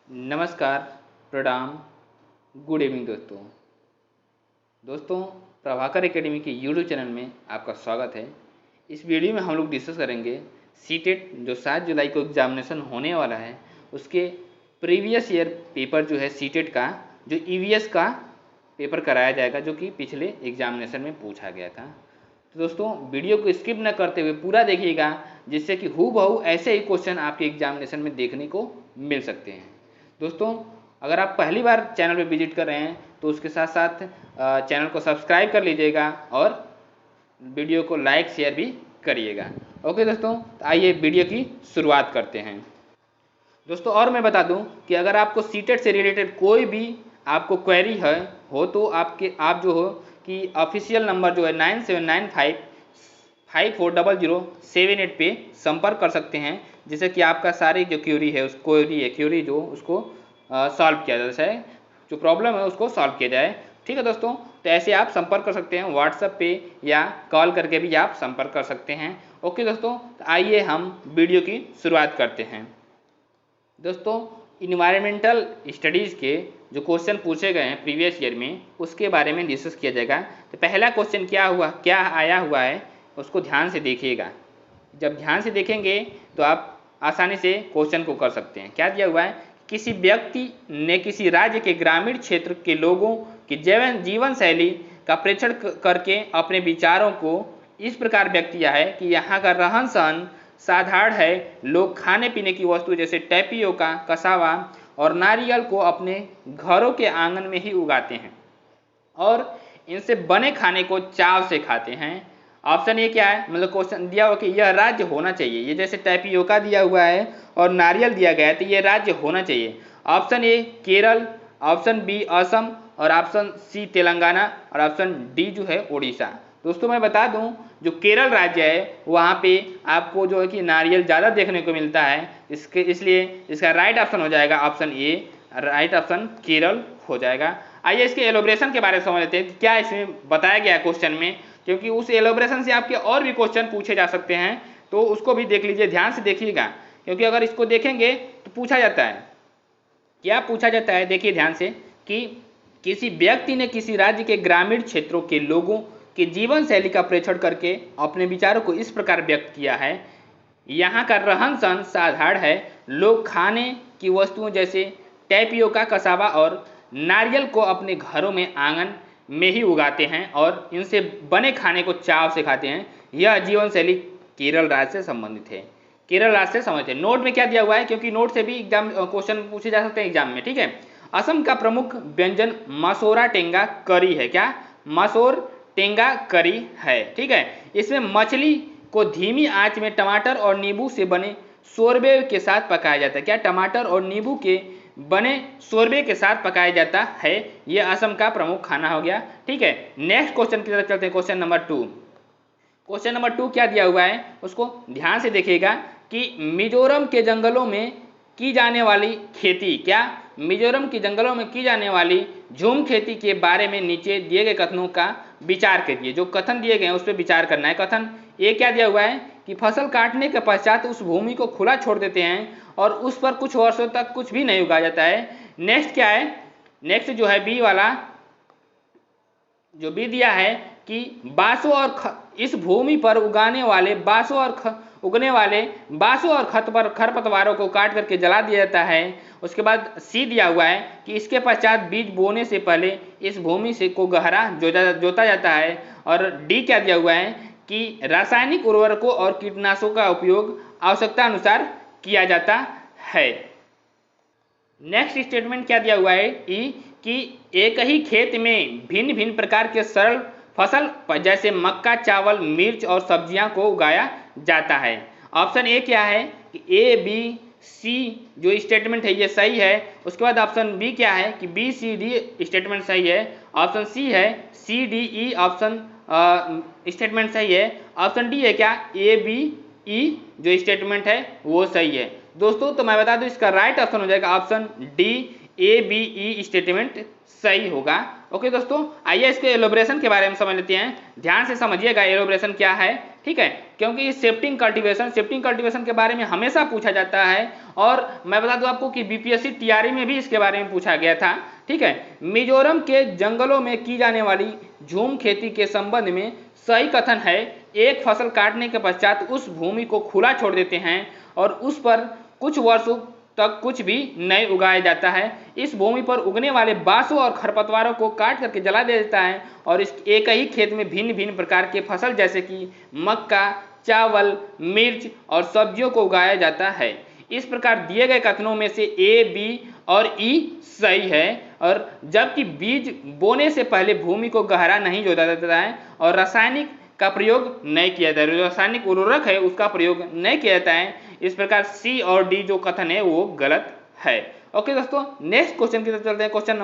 नमस्कार, प्रणाम, good evening दोस्तों प्रभाकर एकेडमी के यूट्यूब चैनल में आपका स्वागत है। इस वीडियो में हम लोग डिस्कस करेंगे सीटेट जो 7 जुलाई को एग्जामिनेशन होने वाला है उसके प्रीवियस ईयर पेपर जो है सीटेट का जो ईवीएस का पेपर कराया जाएगा जो कि पिछले एग्जामिनेशन में पूछा गया था। तो दोस्तों वीडियो को स्किप न करते हुए पूरा देखिएगा जिससे कि हूबहू ऐसे ही क्वेश्चन आपके एग्जामिनेशन में देखने को मिल सकते हैं। दोस्तों अगर आप पहली बार चैनल पे विजिट कर रहे हैं तो उसके साथ साथ चैनल को सब्सक्राइब कर लीजिएगा और वीडियो को लाइक शेयर भी करिएगा। ओके दोस्तों, तो आइए वीडियो की शुरुआत करते हैं। दोस्तों और मैं बता दूं कि अगर आपको सीटेट से रिलेटेड कोई भी आपको क्वेरी हो तो आप जो हो कि ऑफिशियल नंबर जो है 9795540078 पे संपर्क कर सकते हैं, जिससे कि आपका सारी जो क्यूरी है उस क्यूरी जो उसको सॉल्व किया जाए, जो प्रॉब्लम है उसको सॉल्व किया जाए। ठीक है दोस्तों, तो ऐसे आप संपर्क कर सकते हैं व्हाट्सएप पे या कॉल करके भी आप संपर्क कर सकते हैं। ओके दोस्तों, तो आइए हम वीडियो की शुरुआत करते हैं। दोस्तों इन्वायरमेंटल स्टडीज़ के जो क्वेश्चन पूछे गए हैं प्रीवियस ईयर में उसके बारे में डिस्कस किया जाएगा। तो पहला क्वेश्चन क्या आया हुआ है उसको ध्यान से देखिएगा। जब ध्यान से देखेंगे तो आप आसानी से क्वेश्चन को कर सकते हैं। क्या दिया हुआ है, किसी व्यक्ति ने किसी राज्य के ग्रामीण क्षेत्र के लोगों की जीवन शैली का प्रेक्षण करके अपने विचारों को इस प्रकार व्यक्त किया है कि यहाँ का रहन सहन साधारण है। लोग खाने पीने की वस्तु जैसे टैपियोका, कसावा और नारियल को अपने घरों के आंगन में ही उगाते हैं और इनसे बने खाने को चाव से खाते हैं। ऑप्शन ए क्या है, मतलब क्वेश्चन दिया हुआ कि यह राज्य होना चाहिए। ये जैसे टैपियोका दिया हुआ है और नारियल दिया गया है तो ये राज्य होना चाहिए। Option A Kerala, option B Assam और ऑप्शन सी तेलंगाना और ऑप्शन डी जो है उड़ीसा। दोस्तों मैं बता दूं जो केरल राज्य है वहाँ पे आपको जो है कि नारियल ज़्यादा देखने को मिलता है, इसलिए इसका राइट ऑप्शन हो जाएगा option A, right option Kerala हो जाएगा। आइए इसके एलोब्रेशन के बारे में समझ लेते हैं कि क्या इसमें बताया गया है क्वेश्चन में, क्योंकि उस एलोब्रेशन से आपके और भी क्वेश्चन पूछे जा सकते हैं, तो उसको भी देख लीजिए, ध्यान से देखिएगा, क्योंकि अगर इसको देखेंगे तो पूछा जाता है। क्या पूछा जाता है, देखिए ध्यान से, कि किसी व्यक्ति ने किसी राज्य के ग्रामीण क्षेत्रों के लोगों के जीवन शैली का प्रेक्षण करके अपने विचारों को इस प्रकार व्यक्त किया है। यहाँ का रहन सहन साधारण है। लोग खाने की वस्तुओं जैसे टैपियोका, कसावा और नारियल को अपने घरों में आंगन में ही उगाते हैं और इनसे बने खाने को चाव से खाते हैं। यह जीवन शैली केरल राज्य से संबंधित है। केरल राज्य से संबंधित है। नोट में क्या दिया हुआ है, क्योंकि नोट से भी एग्जाम क्वेश्चन पूछे जा सकते हैं एग्जाम में। ठीक है, असम का प्रमुख व्यंजन मसोरा टेंगा करी है। क्या, मसोर टेंगा करी है। ठीक है, इसमें मछली को धीमी आंच में टमाटर और नींबू से बने शोरबे के साथ पकाया जाता है। क्या, टमाटर और नींबू के बने शोरबे के साथ पकाया जाता है। यह असम का प्रमुख खाना हो गया। ठीक है, नेक्स्ट क्वेश्चन की तरफ चलते हैं। Question number 2। क्वेश्चन नंबर 2 क्या दिया हुआ है उसको ध्यान से देखिएगा कि मिजोरम के जंगलों में की जाने वाली खेती, क्या, मिजोरम के जंगलों में की जाने वाली झूम खेती के बारे में नीचे दिए गए कथनों का विचार कीजिए। जो कथन दिए गए हैं उस पर विचार करना है। कथन ये क्या दिया हुआ है कि फसल काटने के पश्चात उस भूमि को खुला छोड़ देते हैं और उस पर कुछ वर्षों तक कुछ भी नहीं उगाया जाता है। नेक्स्ट क्या है, नेक्स्ट जो है बी वाला, जो बी दिया है कि बांसों और इस भूमि पर उगने वाले बांसों और खरपतवारों को काट करके जला दिया जाता है। उसके बाद सी दिया हुआ है कि इसके पश्चात बीज बोने से पहले इस भूमि से को गहरा जोता जाता है। और डी क्या दिया हुआ है कि रासायनिक उर्वरकों और कीटनाशकों का उपयोग आवश्यकता अनुसार किया जाता है। नेक्स्ट स्टेटमेंट क्या दिया हुआ है ई, कि एक ही खेत में भिन्न भिन्न प्रकार के सरल फसल जैसे मक्का, चावल, मिर्च और सब्जियां को उगाया जाता है। ऑप्शन ए क्या है कि ए बी सी जो स्टेटमेंट है ये सही है। उसके बाद ऑप्शन बी क्या है कि बी सी डी स्टेटमेंट सही है। ऑप्शन सी है C D E option statement सही है। ऑप्शन डी है क्या, ए बी ई जो स्टेटमेंट है वो सही है। दोस्तों तो मैं बता दूं इसका राइट ऑप्शन हो जाएगा option D, A B E statement सही होगा। ओके दोस्तों, आइए इसके एलोब्रेशन के बारे में समझ लेते हैं। ध्यान से समझिएगा एलोब्रेशन क्या है, ठीक है, क्योंकि शिफ्टिंग कल्टीवेशन के बारे में हमेशा पूछा जाता है। और मैं बता दूं आपको कि बीपीएससी टीआरई में भी इसके बारे में पूछा गया था, ठीक है। मिजोरम के जंगलों में की जाने वाली झूम खेती के संबंध में सही कथन है, एक फसल काटने के पश्चात उस भूमि को खुला छोड़ देते हैं और उस पर कुछ वर्षों तक कुछ भी नहीं उगाया जाता है। इस भूमि पर उगने वाले बांसों और खरपतवारों को काट करके जला देता है और इस एक ही खेत में भिन्न भिन्न प्रकार के फसल जैसे कि मक्का, चावल, मिर्च और सब्जियों को उगाया जाता है। इस प्रकार दिए गए कथनों में से ए, बी और ई सही है। और जबकि बीज बोने से पहले भूमि को गहरा नहीं जोता जाता है और रासायनिक का प्रयोग नहीं किया जाता है, रासायनिक उर्वरक है उसका प्रयोग नहीं किया जाता है। इस प्रकार सी और डी जो कथन है वो गलत है। ओके दोस्तों, नेक्स्ट क्वेश्चन की तरफ चलते हैं। क्वेश्चन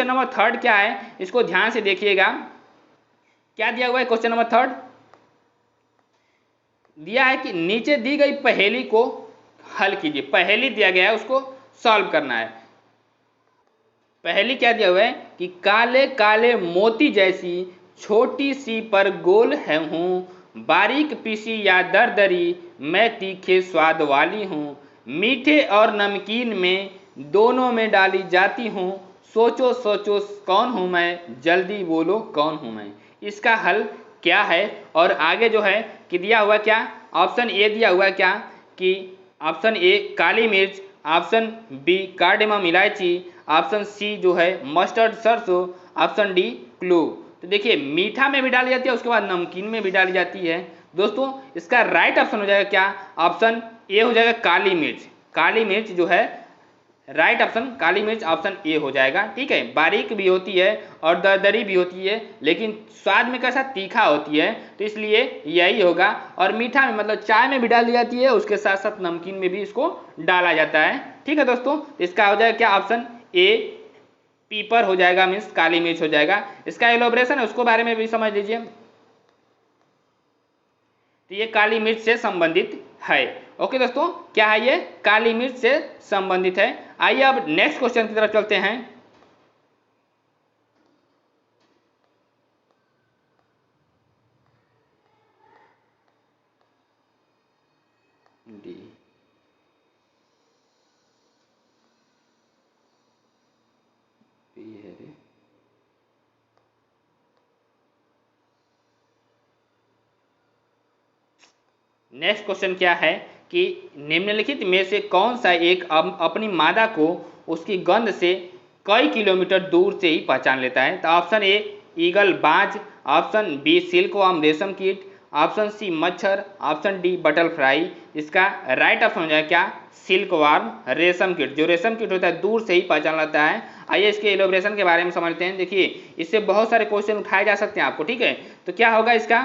नंबर थर्ड क्या है, इसको ध्यान से देखिएगा। क्या दिया हुआ है क्वेश्चन नंबर थर्ड? दिया है कि नीचे दी गई पहेली को हल कीजिए। पहेली दिया गया है, उसको सॉल्व करना है। पहेली क्या दिया हुआ है कि काले काले मोती जैसी छोटी सी पर गोल है हूँ, बारीक पीसी या दरदरी मैं तीखे स्वाद वाली हूँ, मीठे और नमकीन में दोनों में डाली जाती हूँ, सोचो सोचो कौन हूँ मैं, जल्दी बोलो कौन हूँ मैं। इसका हल क्या है? और आगे जो है कि दिया हुआ क्या, ऑप्शन ए दिया हुआ क्या कि ऑप्शन ए काली मिर्च, ऑप्शन बी कार्डेमम इलायची, ऑप्शन सी जो है मस्टर्ड सरसों, ऑप्शन डी क्लोव। तो देखिए मीठा में भी डाली जाती है, उसके बाद नमकीन में भी डाली जाती है। दोस्तों इसका राइट ऑप्शन हो जाएगा क्या, ऑप्शन ए हो जाएगा काली मिर्च। काली मिर्च जो है राइट ऑप्शन, काली मिर्च ऑप्शन ए हो जाएगा, ठीक है। बारीक भी होती है और दरदरी भी होती है, लेकिन स्वाद में कैसा तीखा होती है, तो इसलिए यही होगा। और मीठा में मतलब चाय में भी डाली जाती है, उसके साथ साथ नमकीन में भी इसको डाला जाता है, ठीक है दोस्तों। इसका हो जाएगा क्या, ऑप्शन ए पीपर हो जाएगा, मीन्स काली मिर्च हो जाएगा। इसका एलोब्रेशन है उसको बारे में भी समझ लीजिए। तो ये काली मिर्च से संबंधित है। ओके दोस्तों, क्या है ये, काली मिर्च से संबंधित है। आइए अब नेक्स्ट क्वेश्चन की तरफ चलते हैं। डी है रे, नेक्स्ट क्वेश्चन क्या है कि निम्नलिखित में से कौन सा एक अपनी मादा को उसकी गंध से कई किलोमीटर दूर से ही पहचान लेता है। तो ऑप्शन ए ईगल बाज, ऑप्शन बी सिल्कवर्म रेशम कीट, ऑप्शन सी मच्छर, ऑप्शन डी बटरफ्लाई। इसका राइट ऑप्शन हो जाएगा क्या, सिल्कवर्म रेशम कीट। जो रेशम कीट होता है दूर से ही पहचान लेता है। आइए इसके एलोब्रेशन के बारे में समझते हैं। देखिए इससे बहुत सारे क्वेश्चन उठाए जा सकते हैं आपको, ठीक है। तो क्या होगा इसका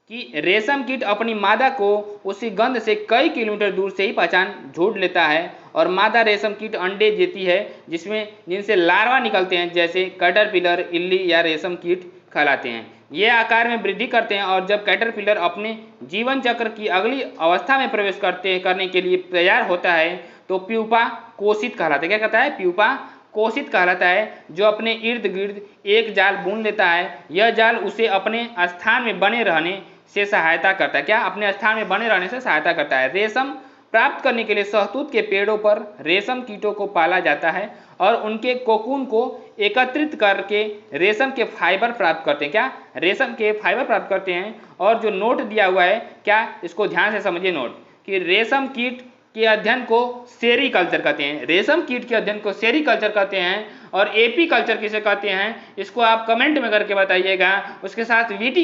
कि रेशम कीट अपनी मादा को उसी गंध से कई किलोमीटर दूर से ही पहचान ढूंढ लेता है और मादा रेशम कीट अंडे देती है जिनसे लार्वा निकलते हैं, जैसे कैटरपिलर, इल्ली या रेशम कीट कहलाते हैं। ये आकार में वृद्धि करते हैं और जब कैटरपिलर अपने जीवन चक्र की अगली अवस्था में प्रवेश करने के लिए तैयार होता है तो प्यूपा कोशित कहलाता है। क्या कहता है, प्यूपा कोशित कहलाता है, जो अपने इर्द गिर्द एक जाल बुन लेता है। यह जाल उसे अपने स्थान में बने रहने से सहायता करता है। क्या, अपने स्थान में बने रहने से सहायता करता है। रेशम प्राप्त करने के लिए शहतूत के पेड़ों पर रेशम कीटों को पाला जाता है और उनके कोकून को एकत्रित करके रेशम के फाइबर प्राप्त करते हैं। क्या, रेशम के फाइबर प्राप्त करते हैं। और जो नोट दिया हुआ है, क्या, इसको ध्यान से समझिए नोट, कि रेशम कीट के अध्ययन को सेरीकल्चर कहते हैं। रेशम कीट के अध्ययन को सेरीकल्चर कहते हैं। और एपी कल्चर किसे कहते हैं, इसको आप कमेंट में करके बताइएगा। उसके साथ वीटी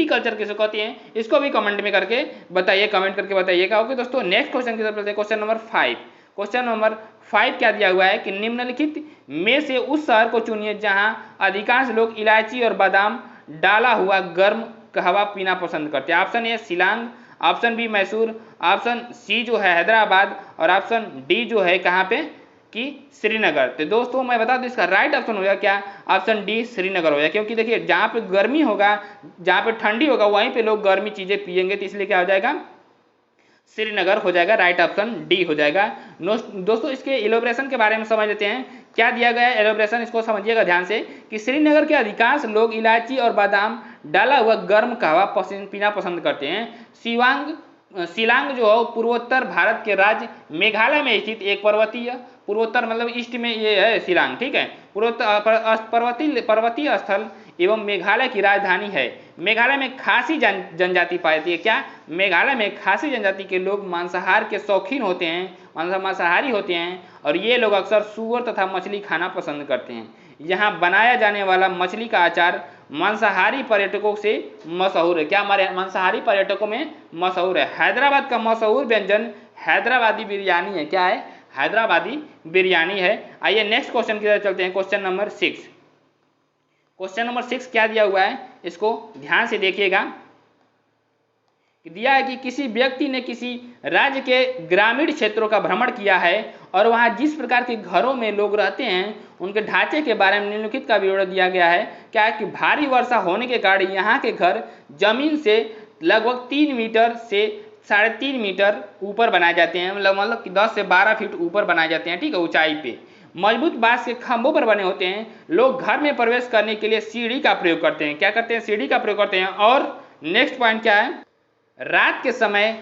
कल्चर किसे कहते हैं, इसको भी कमेंट में करके बताइए, कमेंट करके बताइएगा। ओके दोस्तों, नेक्स्ट क्वेश्चन की तरफ चलते हैं। Question number 5। क्वेश्चन नंबर 5 क्या दिया हुआ है कि निम्नलिखित में से उस शहर को चुनिए जहां अधिकांश लोग इलायची और बादाम डाला हुआ गर्म कहवा पीना पसंद करते हैं। Option A Shillong, option B Mysore, option C जो है हैदराबाद और ऑप्शन डी जो है कहाँ पे कि श्रीनगर। तो दोस्तों मैं बता दूं इसका राइट ऑप्शन हो जाएगा क्या, ऑप्शन डी श्रीनगर हो जाएगा। क्योंकि देखिए जहाँ पे गर्मी होगा, जहाँ पे ठंडी होगा, वहीं पे लोग गर्मी चीज़ें पियेंगे, तो इसलिए क्या हो जाएगा श्रीनगर हो जाएगा, राइट ऑप्शन डी हो जाएगा। दोस्तों इसके एलोब्रेशन के बारे में समझ लेते हैं, क्या दिया गया है एलोब्रेशन, इसको समझिएगा ध्यान से कि श्रीनगर के अधिकांश लोग इलायची और बादाम डाला हुआ गर्म कहवा पीना पसंद करते हैं। शिलांग जो है पूर्वोत्तर भारत के राज्य मेघालय में स्थित एक पूर्वोत्तर मतलब ईस्ट में ये है शिलांग, ठीक है, पर्वतीय स्थल एवं मेघालय की राजधानी है। मेघालय में खासी जनजाति पाई जाती है। क्या? मेघालय में खासी जनजाति के लोग मांसाहार के शौकीन होते हैं, मांसाहारी होते हैं और ये लोग अक्सर सूअर तथा मछली खाना पसंद करते हैं। यहाँ बनाया जाने वाला मछली का अचार मांसाहारी पर्यटकों से मशहूर है। क्या? हमारे मांसाहारी पर्यटकों में मशहूर है। हैदराबाद का मशहूर व्यंजन हैदराबादी बिरयानी है। क्या है? हैदराबादी बिरयानी है। आइए नेक्स्ट क्वेश्चन की तरफ चलते हैं, क्वेश्चन नंबर 6। क्वेश्चन नंबर 6 क्या दिया हुआ है, इसको ध्यान से देखिएगा। दिया है कि किसी व्यक्ति ने किसी राज्य के ग्रामीण क्षेत्रों का भ्रमण किया है और वहां जिस प्रकार के घरों में लोग रहते हैं उनके ढांचे के बारे में निम्नलिखित का विवरण दिया गया है। क्या है कि भारी वर्षा होने के कारण यहाँ के घर जमीन से लगभग 3 मीटर से 3.5 मीटर ऊपर बनाए जाते हैं, मतलब 10 से 12 फीट ऊपर बनाए जाते हैं, ठीक है, ऊंचाई पे। मजबूत बांस के खंभों पर बने होते हैं। लोग घर में प्रवेश करने के लिए सीढ़ी का प्रयोग करते हैं। क्या करते हैं? सीढ़ी का प्रयोग करते हैं। और नेक्स्ट पॉइंट क्या है, रात के समय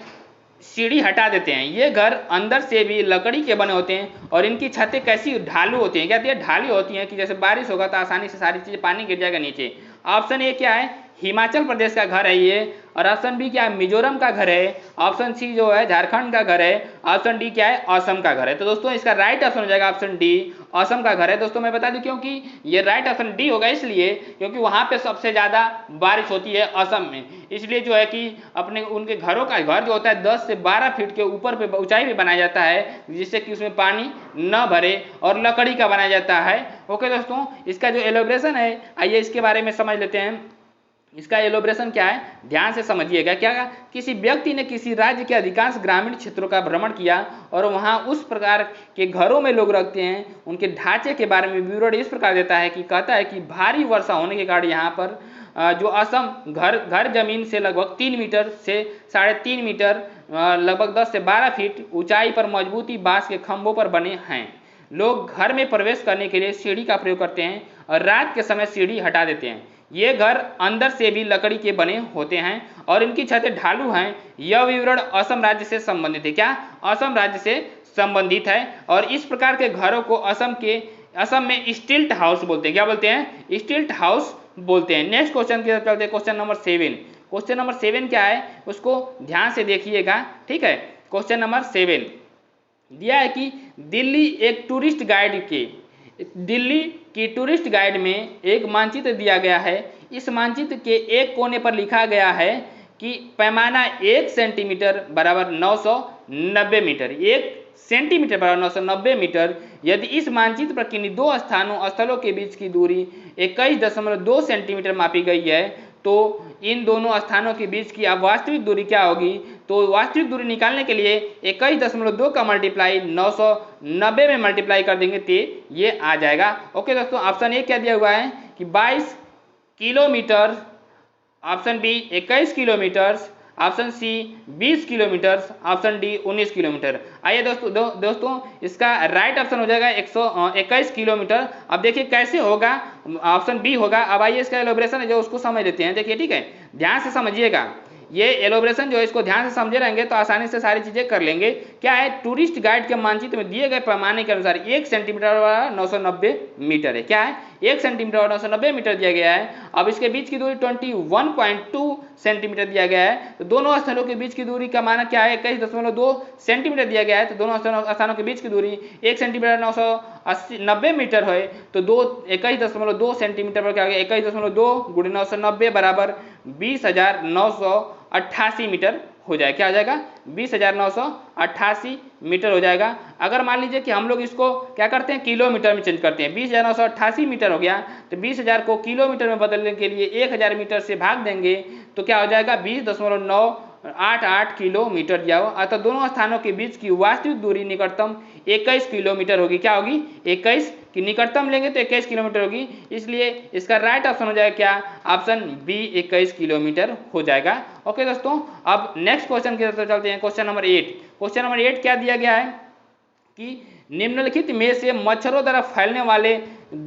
सीढ़ी हटा देते हैं। ये घर अंदर से भी लकड़ी के बने होते हैं और इनकी छतें कैसी ढालू होती हैं, क्या होती है? ढाली होती हैं कि जैसे बारिश होगा तो आसानी से सारी चीज़ें पानी गिर जाएगा नीचे। ऑप्शन ए क्या है? हिमाचल प्रदेश का घर है ये। और ऑप्शन बी क्या है? मिजोरम का घर है। ऑप्शन सी जो है झारखंड का घर है। ऑप्शन डी क्या है? असम का घर है। तो दोस्तों इसका राइट ऑप्शन हो जाएगा ऑप्शन डी, असम का घर है। दोस्तों मैं बता दूं क्योंकि ये राइट ऑप्शन डी होगा इसलिए क्योंकि वहां पे सबसे ज्यादा बारिश होती है असम में, इसलिए जो है कि अपने उनके घरों का घर जो होता है 10 से 12 फीट के ऊपर पे ऊंचाई पे बनाया जाता है जिससे कि उसमें पानी न भरे और लकड़ी का बनाया जाता है। ओके दोस्तों, इसका जो एलोब्रेशन है आइए इसके बारे में समझ लेते हैं। इसका एलोब्रेशन क्या है, ध्यान से समझिएगा। क्या? किसी व्यक्ति ने किसी राज्य के अधिकांश ग्रामीण क्षेत्रों का भ्रमण किया और वहां उस प्रकार के घरों में लोग रखते हैं, उनके ढांचे के बारे में विवरण इस प्रकार देता है कि कहता है कि भारी वर्षा होने के कारण यहाँ पर जो असम घर जमीन से लगभग 3 मीटर से 3.5 मीटर लगभग 10 से 12 फीट ऊंचाई पर मजबूती बांस के खंभों पर बने हैं। लोग घर में प्रवेश करने के लिए सीढ़ी का प्रयोग करते हैं और रात के समय सीढ़ी हटा देते हैं। ये घर अंदर से भी लकड़ी के बने होते हैं और इनकी छतें ढालू हैं। यह विवरण असम राज्य से संबंधित है। क्या? असम राज्य से संबंधित है। और इस प्रकार के घरों को असम में स्टिल्ट हाउस बोलते हैं। क्या बोलते हैं? स्टिल्ट हाउस बोलते हैं। नेक्स्ट क्वेश्चन की तरफ चलते हैं, क्वेश्चन नंबर 7। क्वेश्चन नंबर 7 क्या है उसको ध्यान से देखिएगा, ठीक है। क्वेश्चन नंबर 7 दिया है कि दिल्ली की टूरिस्ट गाइड में एक मानचित्र दिया गया है। इस मानचित्र के एक कोने पर लिखा गया है कि पैमाना 1 सेंटीमीटर बराबर 990 मीटर, 1 सेंटीमीटर बराबर 990 मीटर। यदि इस मानचित्र पर किन्हीं दो स्थलों के बीच की दूरी 21.2 सेंटीमीटर मापी गई है तो इन दोनों स्थानों के बीच की अब वास्तविक दूरी क्या होगी? तो वास्तविक दूरी निकालने के लिए 21.2 का मल्टीप्लाई 990 में मल्टीप्लाई कर देंगे तो ये आ जाएगा। ओके दोस्तों, ऑप्शन ए क्या दिया हुआ है कि 22 kilometre, option B 21 kilometre, option C 20 kilometre, option D 19 kilometre. आइए दोस्तों इसका राइट ऑप्शन हो जाएगा 121 किलोमीटर। अब देखिए कैसे होगा, ऑप्शन बी होगा। अब आइए इसका एलोब्रेशन है जो उसको समझ लेते हैं। देखिए ठीक है, ध्यान से समझिएगा। ये एलोब्रेशन जो है इसको ध्यान से समझे रहेंगे तो आसानी से सारी चीजें कर लेंगे। क्या है? टूरिस्ट गाइड के मानचित्र में दिए गए पैमाने के अनुसार 1 सेंटीमीटर वाला 990 मीटर है। क्या है? 1 सेंटीमीटर और 990 मीटर दिया गया है। अब इसके बीच की दूरी 21.2 सेंटीमीटर दिया गया है। तो दोनों स्थलों के बीच की दूरी का माना क्या है? 21.2 सेंटीमीटर दिया गया है। तो दोनों स्थानों के बीच की दूरी 1 सेंटीमीटर 990 मीटर है तो 21.2 सेंटीमीटर पर क्या हो गया? 21.2 गुणे 990 बराबर 20,988 मीटर हो जाएगा। क्या हो जाएगा? 20,988 मीटर हो जाएगा। अगर मान लीजिए कि हम लोग इसको क्या करते हैं, किलोमीटर में चेंज करते हैं, 20,988 मीटर हो गया तो 20,000 को किलोमीटर में बदलने के लिए 1,000 मीटर से भाग देंगे तो क्या हो जाएगा? 20.9 88 किलोमीटर दिया हुआ, अतः दोनों स्थानों के बीच की वास्तविक दूरी निकटतम 21 किलोमीटर होगी। क्या होगी? 21 की निकटतम लेंगे तो 21 किलोमीटर होगी, इसलिए इसका राइट ऑप्शन हो जाएगा क्या? ऑप्शन बी 21 किलोमीटर हो जाएगा। ओके दोस्तों, अब नेक्स्ट क्वेश्चन की तरफ चलते हैं। Question number 8। क्वेश्चन नंबर 8 क्या दिया गया है कि निम्नलिखित में से मच्छरों द्वारा फैलने वाले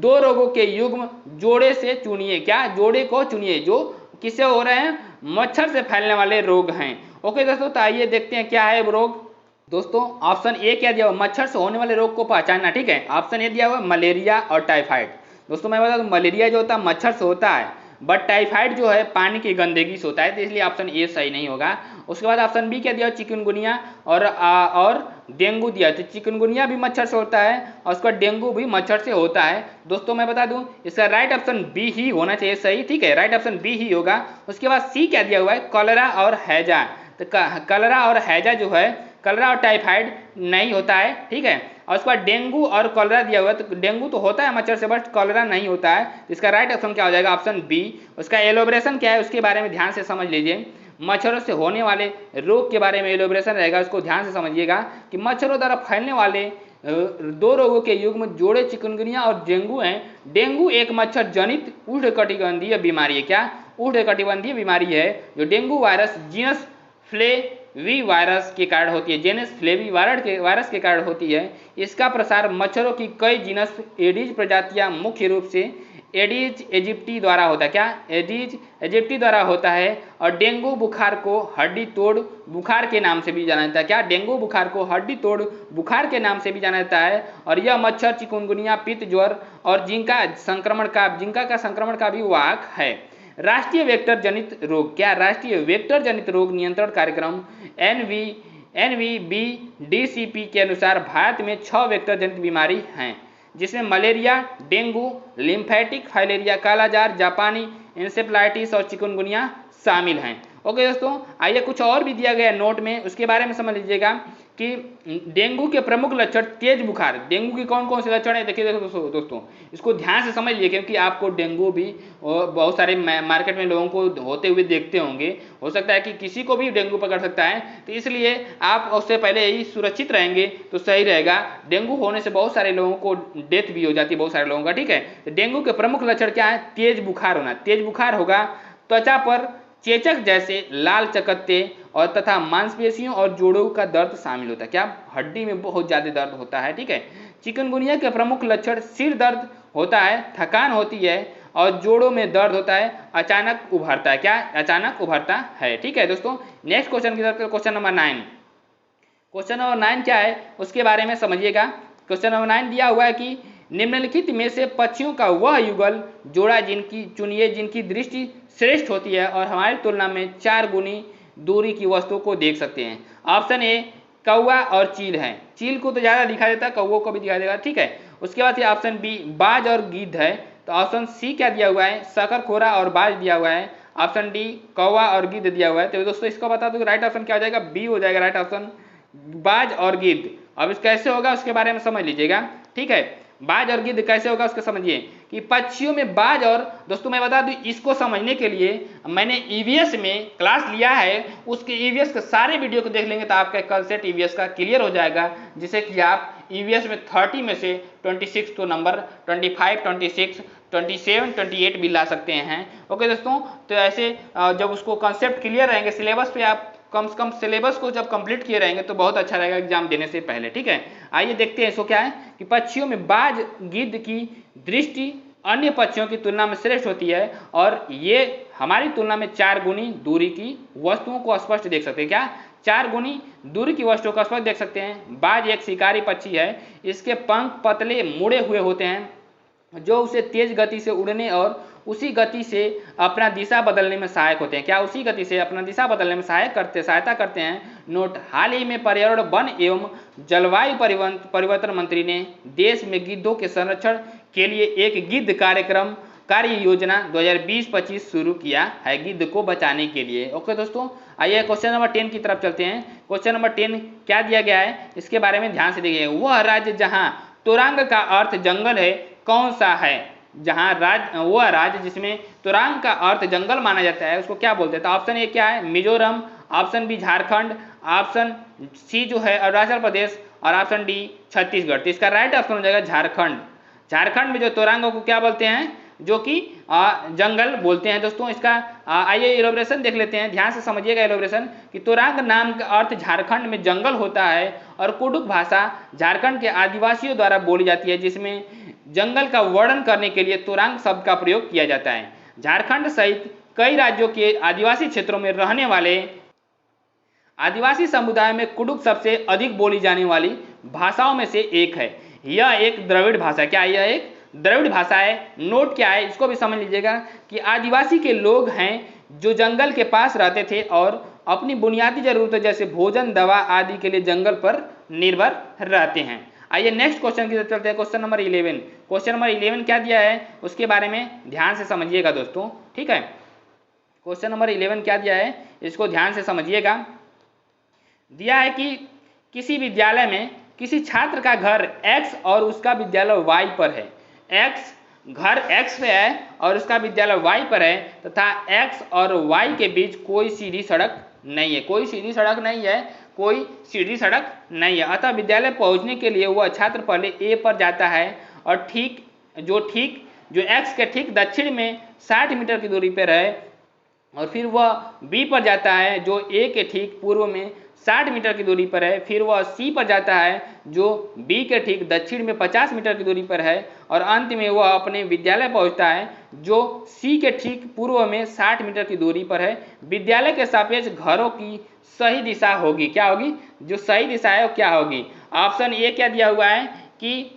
2 रोगों के युग्म जोड़े से चुनिए। क्या? जोड़े को चुनिए जो किससे हो रहे हैं? मच्छर से फैलने वाले रोग हैं। ओके दोस्तों, तो आइए देखते हैं क्या है वो रोग। दोस्तों ऑप्शन ए क्या दिया हुआ? मच्छर से होने वाले रोग को पहचानना। ठीक है, ऑप्शन ए दिया हुआ मलेरिया और टाइफाइड। दोस्तों मैं बता दूं, मलेरिया जो होता है मच्छर से होता है, बट टाइफाइड जो है पानी की गंदगी से होता है, तो इसलिए ऑप्शन ए सही नहीं होगा। उसके बाद ऑप्शन बी क्या दिया? चिकनगुनिया और डेंगू दिया। तो चिकनगुनिया भी मच्छर से होता है और उसका डेंगू भी मच्छर से होता है। दोस्तों मैं बता दूं, इसका राइट ऑप्शन बी ही होना चाहिए सही। ठीक है, राइट ऑप्शन बी ही होगा। उसके बाद सी क्या दिया हुआ है? कॉलेरा और हैजा। तो कॉलेरा और हैजा जो है, कॉलेरा और टाइफाइड नहीं होता है। ठीक है, और उसके बाद डेंगू और कॉलेरा दिया हुआ है, तो डेंगू तो होता है मच्छर से, बट कॉलेरा नहीं होता है। इसका राइट ऑप्शन क्या हो जाएगा? Option B. उसका एलोब्रेशन क्या है उसके बारे में ध्यान से समझ लीजिए। मच्छरों से होने वाले रोग के बारे में एलोब्रेशन रहेगा, उसको ध्यान से समझिएगा कि मच्छरों द्वारा फैलने वाले 2 रोगों के युग्म जोड़े चिकनगुनिया और डेंगू हैं। डेंगू एक मच्छर जनित उष्णकटिबंधीय बीमारी है। क्या? उष्णकटिबंधीय बीमारी है जो dengue virus genus flavi virus के कारण होती है। जेनस फ्लेवी वायरस के कारण होती है। इसका प्रसार मच्छरों की कई जीनस एडीज प्रजातियां मुख्य रूप से एडीज इजिप्टी द्वारा होता है। क्या? एडीज इजिप्टी द्वारा होता है। और डेंगू बुखार को हड्डी तोड़ बुखार के नाम से भी जाना जाता है। क्या? डेंगू बुखार को हड्डी तोड़ बुखार के नाम से भी जाना जाता है। और यह मच्छर चिकनगुनिया, पित्त ज्वर और जिंका का संक्रमण का भी वाहक है। राष्ट्रीय वेक्टर जनित रोग। क्या? राष्ट्रीय वेक्टर जनित रोग नियंत्रण कार्यक्रम NVBDCP के अनुसार भारत में 6 वेक्टर जनित बीमारी हैं, जिसमें मलेरिया, डेंगू, लिम्फेटिक फाइलेरिया, कालाजार, जापानी इंसेफ्लाइटिस और चिकनगुनिया शामिल हैं। ओके दोस्तों, आइए कुछ और भी दिया गया नोट में, उसके बारे में समझ लीजिएगा कि डेंगू के प्रमुख लक्षण तेज बुखार। डेंगू के कौन कौन से लक्षण है? देखिए दोस्तों इसको ध्यान से समझ लीजिए, क्योंकि आपको डेंगू भी बहुत सारे मार्केट में लोगों को होते हुए देखते होंगे। हो सकता है कि किसी को भी डेंगू पकड़ सकता है, तो इसलिए आप उससे पहले ही सुरक्षित रहेंगे तो सही रहेगा। डेंगू होने से बहुत सारे लोगों को डेथ भी हो जाती है, बहुत सारे लोगों का। ठीक है, तो डेंगू के प्रमुख लक्षण क्या है? तेज बुखार होना। तेज बुखार होगा, त्वचा पर चेचक जैसे लाल चकत्ते और तथा मांसपेशियों और जोड़ों का दर्द शामिल होता है। क्या? हड्डी में बहुत ज्यादा दर्द होता है। ठीक है, चिकनगुनिया के प्रमुख लक्षण सिर दर्द होता है, थकान होती है और जोड़ों में दर्द होता है, अचानक उभरता है। क्या? अचानक उभरता है। ठीक है दोस्तों, नेक्स्ट क्वेश्चन की तरफ, क्वेश्चन नंबर 9। क्वेश्चन नंबर 9 क्या है उसके बारे में समझिएगा। क्वेश्चन नंबर 9 दिया हुआ है कि निम्नलिखित में से पक्षियों का वह युगल जोड़ा चुनिए जिनकी दृष्टि श्रेष्ठ होती है और हमारी तुलना में 4 गुनी दूरी की वस्तुओं को देख सकते हैं। ऑप्शन ए कौवा और चील है। चील को तो ज़्यादा दिखाई देता है, कौवों को भी दिखाई देगा। ठीक है, उसके बाद ऑप्शन बी बाज और गिद्ध है। तो ऑप्शन सी क्या दिया हुआ है? शकरखोरा और बाज दिया हुआ है। ऑप्शन डी कौवा और गिद्ध दिया हुआ है। तो दोस्तों इसको बता दो, राइट ऑप्शन क्या हो जाएगा? बी हो जाएगा राइट ऑप्शन, बाज और गिद्ध। अब इस कैसे होगा उसके बारे में समझ लीजिएगा। ठीक है, बाज और गिद्ध कैसे होगा उसको समझिए कि पक्षियों में बाज और, दोस्तों मैं बता दूं इसको समझने के लिए मैंने ईवीएस में क्लास लिया है, उसके ईवीएस के सारे वीडियो को देख लेंगे तो आपका कंसेप्ट ईवीएस का क्लियर हो जाएगा, जिससे कि आप ईवीएस में 30 में से 26 तो नंबर 25, 26, 27, 28 भी ला सकते हैं। ओके दोस्तों, तो ऐसे जब उसको कंसेप्ट क्लियर रहेंगे, सिलेबस पे आप कम से कम सिलेबस को जब कंप्लीट किए रहेंगे तो बहुत अच्छा रहेगा एग्जाम देने से पहले। ठीक है, आइए देखते हैं इसको क्या है कि पक्षियों में बाज गिद्ध की दृष्टि अन्य पक्षियों की तुलना में श्रेष्ठ होती है और ये हमारी तुलना में 4 गुनी दूरी की वस्तुओं को स्पष्ट देख सकते हैं। क्या? 4 गुनी दूरी की वस्तुओं को स्पष्ट देख सकते हैं। बाज एक शिकारी पक्षी है, इसके पंख पतले मुड़े हुए होते हैं जो उसे तेज गति से उड़ने और उसी गति से अपना दिशा बदलने में सहायक होते हैं। क्या? उसी गति से अपना दिशा बदलने में सहायता करते हैं। नोट, हाल ही में पर्यावरण, वन एवं जलवायु परिवर्तन मंत्री ने देश में गिद्धों के संरक्षण के लिए एक गिद्ध कार्य योजना 2020-25 शुरू किया है गिद्ध को बचाने के लिए। ओके दोस्तों, आइए क्वेश्चन नंबर 10 की तरफ चलते हैं। क्वेश्चन नंबर 10 क्या दिया गया है इसके बारे में ध्यान से देखिए। वह राज्य जहां तुरंग का अर्थ जंगल है कौन सा है? वह राज्य जिसमें तुरंग का अर्थ जंगल माना जाता है उसको क्या बोलते हैं? तो ऑप्शन ए क्या है? Mizoram. Option B Jharkhand, option C जो है अरुणाचल प्रदेश और ऑप्शन डी छत्तीसगढ़। तो इसका राइट ऑप्शन हो जाएगा झारखंड। झारखंड में जो तोरंगों को क्या बोलते हैं, जो कि जंगल बोलते हैं दोस्तों। इसका आइए एलोब्रेशन देख लेते हैं, ध्यान से समझिएगा एलोब्रेशन कि तोरंग नाम का अर्थ झारखंड में जंगल होता है और कुडुख भाषा झारखंड के आदिवासियों द्वारा बोली जाती है, जिसमें जंगल का वर्णन करने के लिए तोरंग शब्द का प्रयोग किया जाता है। झारखंड सहित कई राज्यों के आदिवासी क्षेत्रों में रहने वाले आदिवासी समुदाय में कुडुख सबसे अधिक बोली जाने वाली भाषाओं में से एक है। यह एक द्रविड़ भाषा, क्या यह एक द्रविड़ भाषा है। नोट क्या है इसको भी समझ लीजिएगा कि आदिवासी के लोग हैं जो जंगल के पास रहते थे और अपनी बुनियादी जरूरतों जैसे भोजन, दवा आदि के लिए जंगल पर निर्भर रहते हैं। आइए नेक्स्ट क्वेश्चन की तरफ चलते हैं। Question number 11। क्वेश्चन नंबर 11 क्या दिया है उसके बारे में ध्यान से समझिएगा दोस्तों, ठीक है। क्वेश्चन नंबर 11 क्या दिया है इसको ध्यान से समझिएगा। दिया है कि किसी विद्यालय में किसी छात्र का घर X और उसका विद्यालय Y पर है। घर X पे है और उसका विद्यालय Y पर है तथा X और Y के बीच कोई सीधी सड़क नहीं है, कोई सीधी सड़क नहीं है, कोई सीधी सड़क नहीं है। अतः विद्यालय पहुंचने के लिए वह छात्र पहले A पर जाता है और जो X के ठीक दक्षिण में 60 मीटर की दूरी पर है, और फिर वह B पर जाता है जो A के ठीक पूर्व में 60 मीटर की दूरी पर है। फिर वह C पर जाता है जो B के ठीक दक्षिण में 50 मीटर की दूरी पर है, और अंत में वह अपने विद्यालय पहुंचता है जो C के ठीक पूर्व में 60 मीटर की दूरी पर है। विद्यालय के सापेक्ष घरों की सही दिशा होगी, क्या होगी, जो सही दिशा है वो क्या होगी। ऑप्शन ए क्या दिया हुआ है कि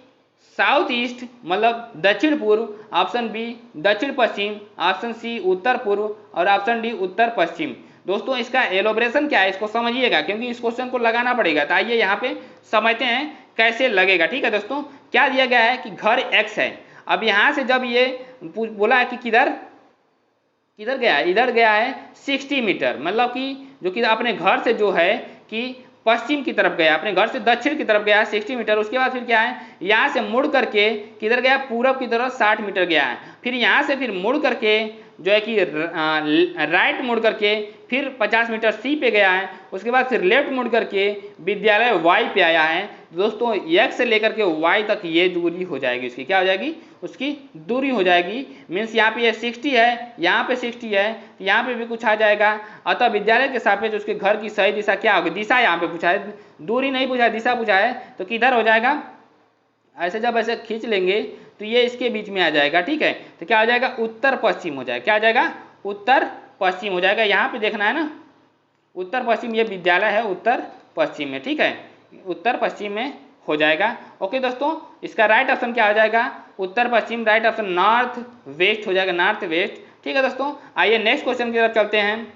साउथ ईस्ट मतलब दक्षिण पूर्व, ऑप्शन बी दक्षिण पश्चिम, ऑप्शन सी उत्तर पूर्व और ऑप्शन डी उत्तर पश्चिम। दोस्तों इसका एलोब्रेशन क्या है इसको समझिएगा क्योंकि इस क्वेश्चन को लगाना पड़ेगा। तो आइए यहाँ पे समझते हैं कैसे लगेगा, ठीक है दोस्तों। क्या दिया गया है कि घर X है। अब यहाँ से जब ये बोला है कि किधर गया, इधर गया है 60 मीटर, मतलब कि जो कि अपने घर से जो है कि पश्चिम की तरफ गया, अपने घर से दक्षिण की तरफ गया 60 मीटर। उसके बाद फिर क्या है, यहाँ से मुड़ करके किधर गया, पूरब की तरफ 60 मीटर गया है। फिर यहाँ से फिर मुड़ करके जो है कि राइट मुड़ करके फिर 50 मीटर सी पे गया है। उसके बाद फिर लेफ्ट मुड़ करके विद्यालय वाई पे आया है। दोस्तों X से लेकर के Y तक ये दूरी हो जाएगी, उसकी क्या हो जाएगी, उसकी दूरी हो जाएगी। मीन्स यहाँ पे ये 60 है, यहाँ पे 60 है, तो यहाँ पे भी कुछ आ जाएगा। अतः विद्यालय के सापेक्ष उसके घर की सही दिशा क्या होगी, दिशा यहाँ पे पूछा है, दूरी नहीं पूछा है, दिशा पूछा है, तो किधर हो जाएगा। ऐसे जब ऐसे खींच लेंगे तो ये इसके बीच में आ जाएगा, ठीक है। तो क्या हो जाएगा, उत्तर पश्चिम हो जाएगा, क्या आ जाएगा, उत्तर पश्चिम हो जाएगा। यहाँ पे देखना है ना, उत्तर पश्चिम, ये विद्यालय है उत्तर पश्चिम में, ठीक है, उत्तर पश्चिम में हो जाएगा। ओके दोस्तों, इसका राइट ऑप्शन क्या हो जाएगा, उत्तर पश्चिम। राइट ऑप्शन नॉर्थ वेस्ट हो जाएगा, नॉर्थ वेस्ट, ठीक है दोस्तों। आइए नेक्स्ट क्वेश्चन की तरफ चलते हैं।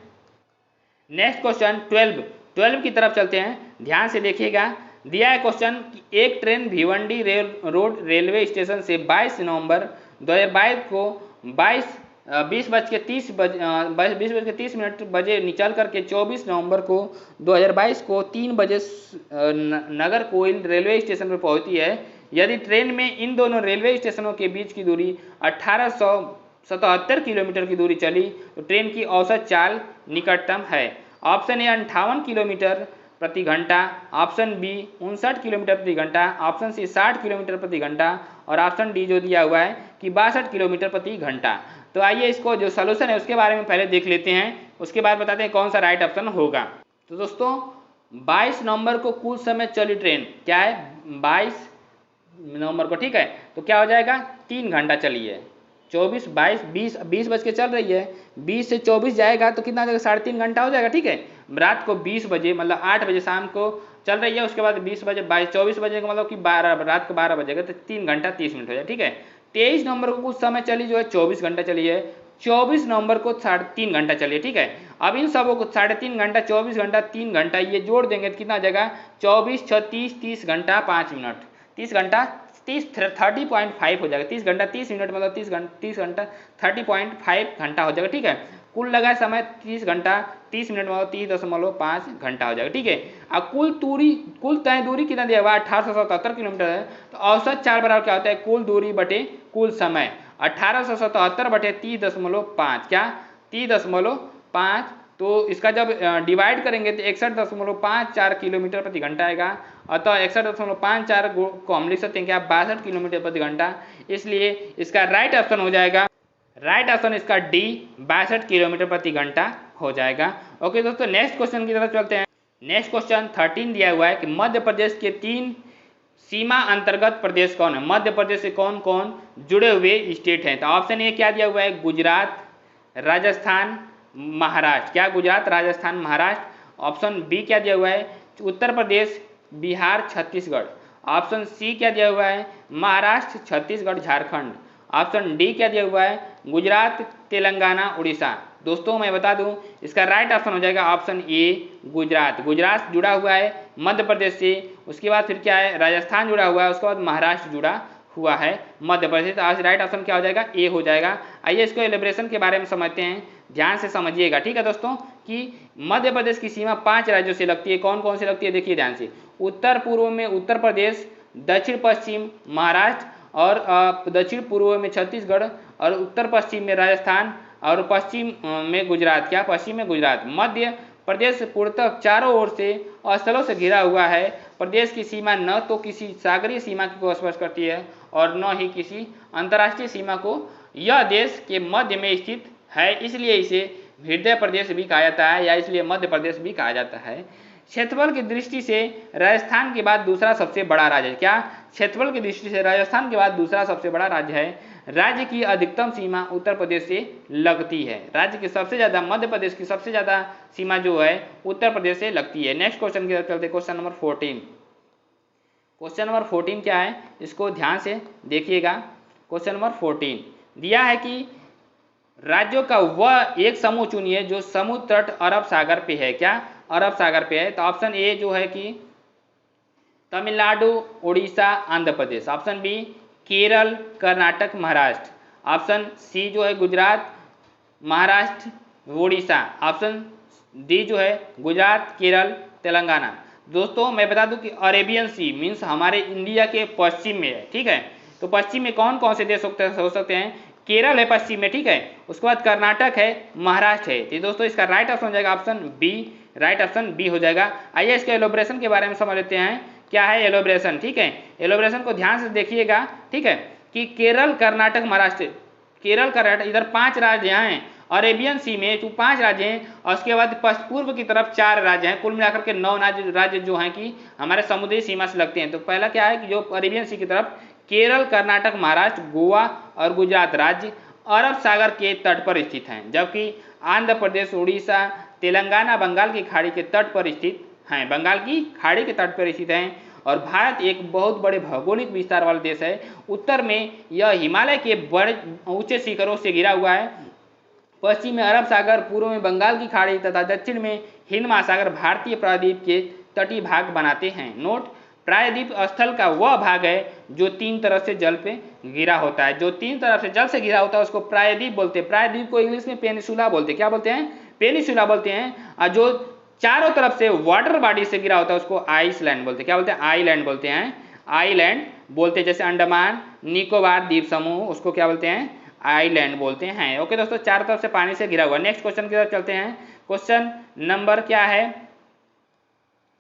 नेक्स्ट क्वेश्चन 12 की तरफ चलते हैं, ध्यान से देखिएगा। दिया है क्वेश्चन कि एक train Bhiwandi road railway station से 22 नवंबर 2022 को 20:30 बजे निकल करके 24 नवंबर को 2022 को 3 बजे नगर कोइल रेलवे स्टेशन पर पहुंचती है। यदि ट्रेन में इन दोनों रेलवे स्टेशनों के बीच की दूरी 1877 किलोमीटर की दूरी चली तो ट्रेन की औसत चाल निकटतम है। ऑप्शन ए 58 किलोमीटर प्रति घंटा, ऑप्शन बी 59 किलोमीटर प्रति घंटा, ऑप्शन सी 60 किलोमीटर प्रति घंटा और ऑप्शन डी जो दिया हुआ है कि 62 किलोमीटर प्रति घंटा। तो आइए इसको जो सॉल्यूशन है उसके बारे में पहले देख लेते हैं, उसके बाद बताते हैं कौन सा राइट ऑप्शन होगा। तो दोस्तों 22 नवंबर को कुल समय चली ट्रेन क्या है, 22 नवंबर को, ठीक है। तो क्या हो जाएगा, 3 घंटा चली है। 24, 22, 20 बज के चल रही है, 20 से 24 जाएगा तो कितना हो जाएगा, 3.5 घंटा हो जाएगा, ठीक है। रात को 20 बजे मतलब 8 बजे शाम को चल रही है, उसके बाद 20 बजे 24 बजे का मतलब कि रात को 12 बजेगा, तो 3 घंटा 30 मिनट हो जाए, ठीक है। 23 नवंबर को कुछ समय चली जो है 24 घंटा चली है। 24 नवंबर को 3.5 घंटा चली है, ठीक है। अब इन सबों को 3.5 घंटा, 24 घंटा, 3 घंटा ये जोड़ देंगे तो कितना आ जाएगा, 24, 36, 30 घंटा 5 मिनट, 30 घंटा 30.5 हो जाएगा। 30 घंटा 30 मिनट मतलब 30 घंटा 30.5 घंटा हो जाएगा, ठीक है। कुल लगा समय 30 घंटा 30 मिनट मतलब 30.5 घंटा हो जाएगा, ठीक है। अब कुल तय दूरी कितना दिया हुआ, 1877 किलोमीटर है। तो औसत चाल बराबर क्या होता है, कुल दूरी बटे कुल समय, 1877 बटे 30.5, क्या 30.5। तो इसका जब डिवाइड करेंगे तो 61.54 किलोमीटर प्रति घंटा आएगा। अतः 61.54 को हम लिख सकते हैं क्या 62 किलोमीटर प्रति घंटा। इसलिए इसका राइट ऑप्शन हो जाएगा, राइट ऑप्शन इसका डी 62 किलोमीटर प्रति घंटा हो जाएगा। ओके दोस्तों, नेक्स्ट क्वेश्चन की तरफ चलते हैं। नेक्स्ट क्वेश्चन 13 दिया हुआ है कि मध्य प्रदेश के 3 सीमा अंतर्गत प्रदेश कौन है। मध्य प्रदेश से कौन कौन जुड़े हुए स्टेट हैं। तो ऑप्शन ए क्या दिया हुआ है, गुजरात, राजस्थान, महाराष्ट्र। क्या गुजरात, राजस्थान, महाराष्ट्र। ऑप्शन बी क्या दिया हुआ है, उत्तर प्रदेश, बिहार, छत्तीसगढ़। ऑप्शन सी क्या दिया हुआ है, महाराष्ट्र, छत्तीसगढ़, झारखंड। ऑप्शन डी क्या दिया हुआ है, गुजरात, तेलंगाना, उड़ीसा। दोस्तों मैं बता दूं इसका राइट ऑप्शन हो जाएगा ऑप्शन ए गुजरात। गुजरात जुड़ा हुआ है मध्य प्रदेश से, उसके बाद फिर क्या है, राजस्थान जुड़ा हुआ है, उसके बाद महाराष्ट्र जुड़ा हुआ है मध्य प्रदेश। तो आज राइट ऑप्शन क्या हो जाएगा, ए हो जाएगा। आइए इसको एलिब्रेशन के बारे में समझते हैं, ध्यान से समझिएगा। ठीक है दोस्तों, कि मध्य प्रदेश की सीमा 5 राज्यों से लगती है। कौन कौन से लगती है, देखिए ध्यान से। उत्तर पूर्व में उत्तर प्रदेश, दक्षिण पश्चिम महाराष्ट्र, और दक्षिण पूर्व में छत्तीसगढ़, और उत्तर पश्चिम में राजस्थान, और पश्चिम में गुजरात। क्या, पश्चिम में गुजरात। मध्य प्रदेश पूर्णतः चारों ओर से स्थलों से घिरा हुआ है। प्रदेश की सीमा न तो किसी सागरीय सीमा को स्पर्श करती है और न ही किसी अंतर्राष्ट्रीय सीमा को। यह देश के मध्य में स्थित है, इसलिए इसे हृदय प्रदेश भी कहा जाता है, या इसलिए मध्य प्रदेश भी कहा जाता है। क्षेत्रफल की दृष्टि से राजस्थान के बाद दूसरा सबसे बड़ा राज्य है। क्या, क्षेत्रफल की दृष्टि से राजस्थान के बाद दूसरा सबसे बड़ा राज्य है। राज्य की अधिकतम सीमा उत्तर प्रदेश से लगती है। राज्य की सबसे ज्यादा, मध्य प्रदेश की सबसे ज्यादा सीमा जो है उत्तर प्रदेश से लगती है। नेक्स्ट क्वेश्चन की तरफ चलते हैं, क्वेश्चन नंबर 14। क्वेश्चन नंबर 14 क्या है, इसको ध्यान से देखिएगा। क्वेश्चन नंबर 14 दिया है कि राज्यों का वह एक समूह चुनिए जो समुद्र तट अरब सागर पे है। क्या, अरब सागर पे है। तो ऑप्शन ए जो है कि Tamil Nadu, Orissa, Andhra Pradesh. Option B Kerala, Karnataka, Maharashtra. Option C जो है गुजरात, महाराष्ट्र, उड़ीसा। ऑप्शन डी जो है गुजरात, केरल, तेलंगाना। दोस्तों मैं बता दूं कि अरेबियन सी मीन्स हमारे इंडिया के पश्चिम में है। ठीक है, तो पश्चिम में कौन कौन से देश हो सकते हैं, केरल है पश्चिम में। ठीक है, उसके बाद कर्नाटक है, महाराष्ट्र है। तो दोस्तों इसका राइट ऑप्शन हो जाएगा option B, right option B हो जाएगा। आइए इसके एलोब्रेशन के बारे में समझ लेते हैं, क्या है एलोब्रेशन। ठीक है, एलोब्रेशन को ध्यान से देखिएगा। ठीक है, कि केरल, कर्नाटक, महाराष्ट्र, केरल, कर्नाटक, इधर 5 राज्य हैं। अरेबियन सी में जो 5 राज्य हैं, और उसके बाद पूर्व की तरफ 4 राज्य हैं। कुल मिलाकर के 9 राज्य जो हैं कि हमारे समुद्री सीमा से लगते हैं। तो पहला क्या है कि जो अरेबियन सी की तरफ केरल, कर्नाटक, महाराष्ट्र, गोवा और गुजरात राज्य अरब सागर के तट पर स्थित हैं, जबकि आंध्र प्रदेश, उड़ीसा, तेलंगाना बंगाल की खाड़ी के तट पर स्थित हैं, बंगाल की खाड़ी के तट पर स्थित हैं। और भारत एक बहुत बड़े भौगोलिक विस्तार वाला देश है। उत्तर में यह हिमालय के बड़े ऊंचे शिखरों से घिरा हुआ है, पश्चिम में अरब सागर, पूर्व में बंगाल की खाड़ी तथा दक्षिण में हिंद महासागर भारतीय प्रायद्वीप के तटीय भाग बनाते हैं। नोट, प्रायद्वीप स्थल का वह भाग है जो 3 तरफ से जल पे घिरा होता है। जो 3 तरफ से जल से घिरा होता है उसको प्रायद्वीप बोलते हैं। प्रायद्वीप को इंग्लिश में पेनिसुला बोलते हैं। क्या बोलते हैं, पेनिसुला बोलते हैं। और जो चारों तरफ से वाटर बॉडी से घिरा होता है उसको आइसलैंड बोलते हैं। क्या बोलते हैं, आइलैंड बोलते हैं, आइलैंड बोलते हैं। जैसे अंडमान निकोबार द्वीप समूह, उसको क्या बोलते हैं, आइलैंड बोलते हैं। ओके दोस्तों, चारों तरफ से पानी से घिरा हुआ। नेक्स्ट क्वेश्चन की तरफ चलते हैं। क्वेश्चन नंबर क्या है,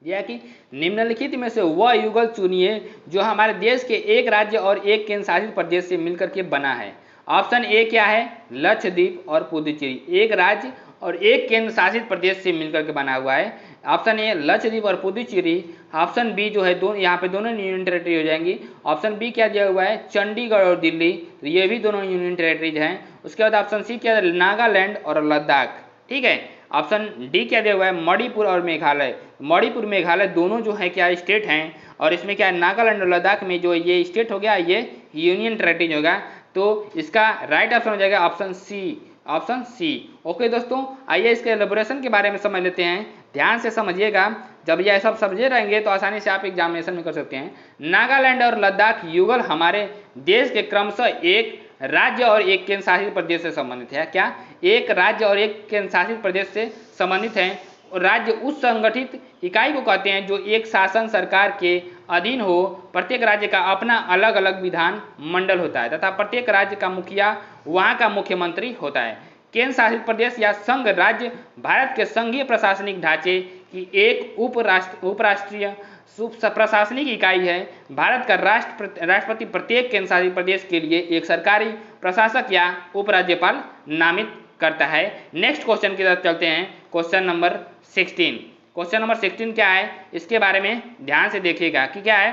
यह कि निम्नलिखित में से वह युगल चुनिए जो हमारे देश के एक राज्य और एक केंद्र शासित प्रदेश से मिलकर के बना है। ऑप्शन ए क्या है, लक्षद्वीप और पुदुचेरी। एक राज्य और एक केंद्र शासित प्रदेश से मिलकर के बना हुआ है। ऑप्शन ए लक्षद्वीप और पुदुचेरी। ऑप्शन बी जो है दोनों, यहाँ पे दोनों यूनियन टेरेटरी हो जाएंगी। ऑप्शन बी क्या दिया हुआ है, चंडीगढ़ और दिल्ली, तो ये भी दोनों यूनियन टेरेटरीज हैं। उसके बाद ऑप्शन सी क्या है, नागालैंड और लद्दाख। ठीक है, ऑप्शन डी क्या दिया हुआ है, मणिपुर और मेघालय। मणिपुर, मेघालय दोनों जो है क्या स्टेट हैं, और इसमें क्या है नागालैंड और लद्दाख में जो ये स्टेट हो गया, ये यूनियन टेरेटरी होगा। तो इसका राइट ऑप्शन हो जाएगा option C, option C. Okay दोस्तों, आइए इसके एलिब्रेशन के बारे में समझ लेते हैं, ध्यान से समझिएगा। जब यह सब समझे रहेंगे तो आसानी से आप एग्जामिनेशन में कर सकते हैं। नागालैंड और लद्दाख युगल हमारे देश के क्रमशः एक राज्य और एक केंद्र शासित प्रदेश से संबंधित है। क्या, एक राज्य और एक केंद्र शासित प्रदेश से संबंधित हैं। राज्य उस संगठित इकाई को कहते हैं जो एक शासन सरकार के अधीन हो। प्रत्येक राज्य का अपना अलग अलग विधान मंडल होता है तथा प्रत्येक राज्य का मुखिया वहाँ का मुख्यमंत्री होता है। केंद्र शासित प्रदेश या संघ राज्य भारत के संघीय प्रशासनिक ढांचे की एक उपराष्ट्रीय प्रशासनिक इकाई है। भारत का राष्ट्रपति प्रत्येक केंद्र शासित प्रदेश के लिए एक सरकारी प्रशासक या उपराज्यपाल नामित करता है। नेक्स्ट क्वेश्चन की तरफ चलते हैं, क्वेश्चन नंबर 16। क्वेश्चन नंबर 16 क्या है, इसके बारे में ध्यान से देखिएगा कि क्या है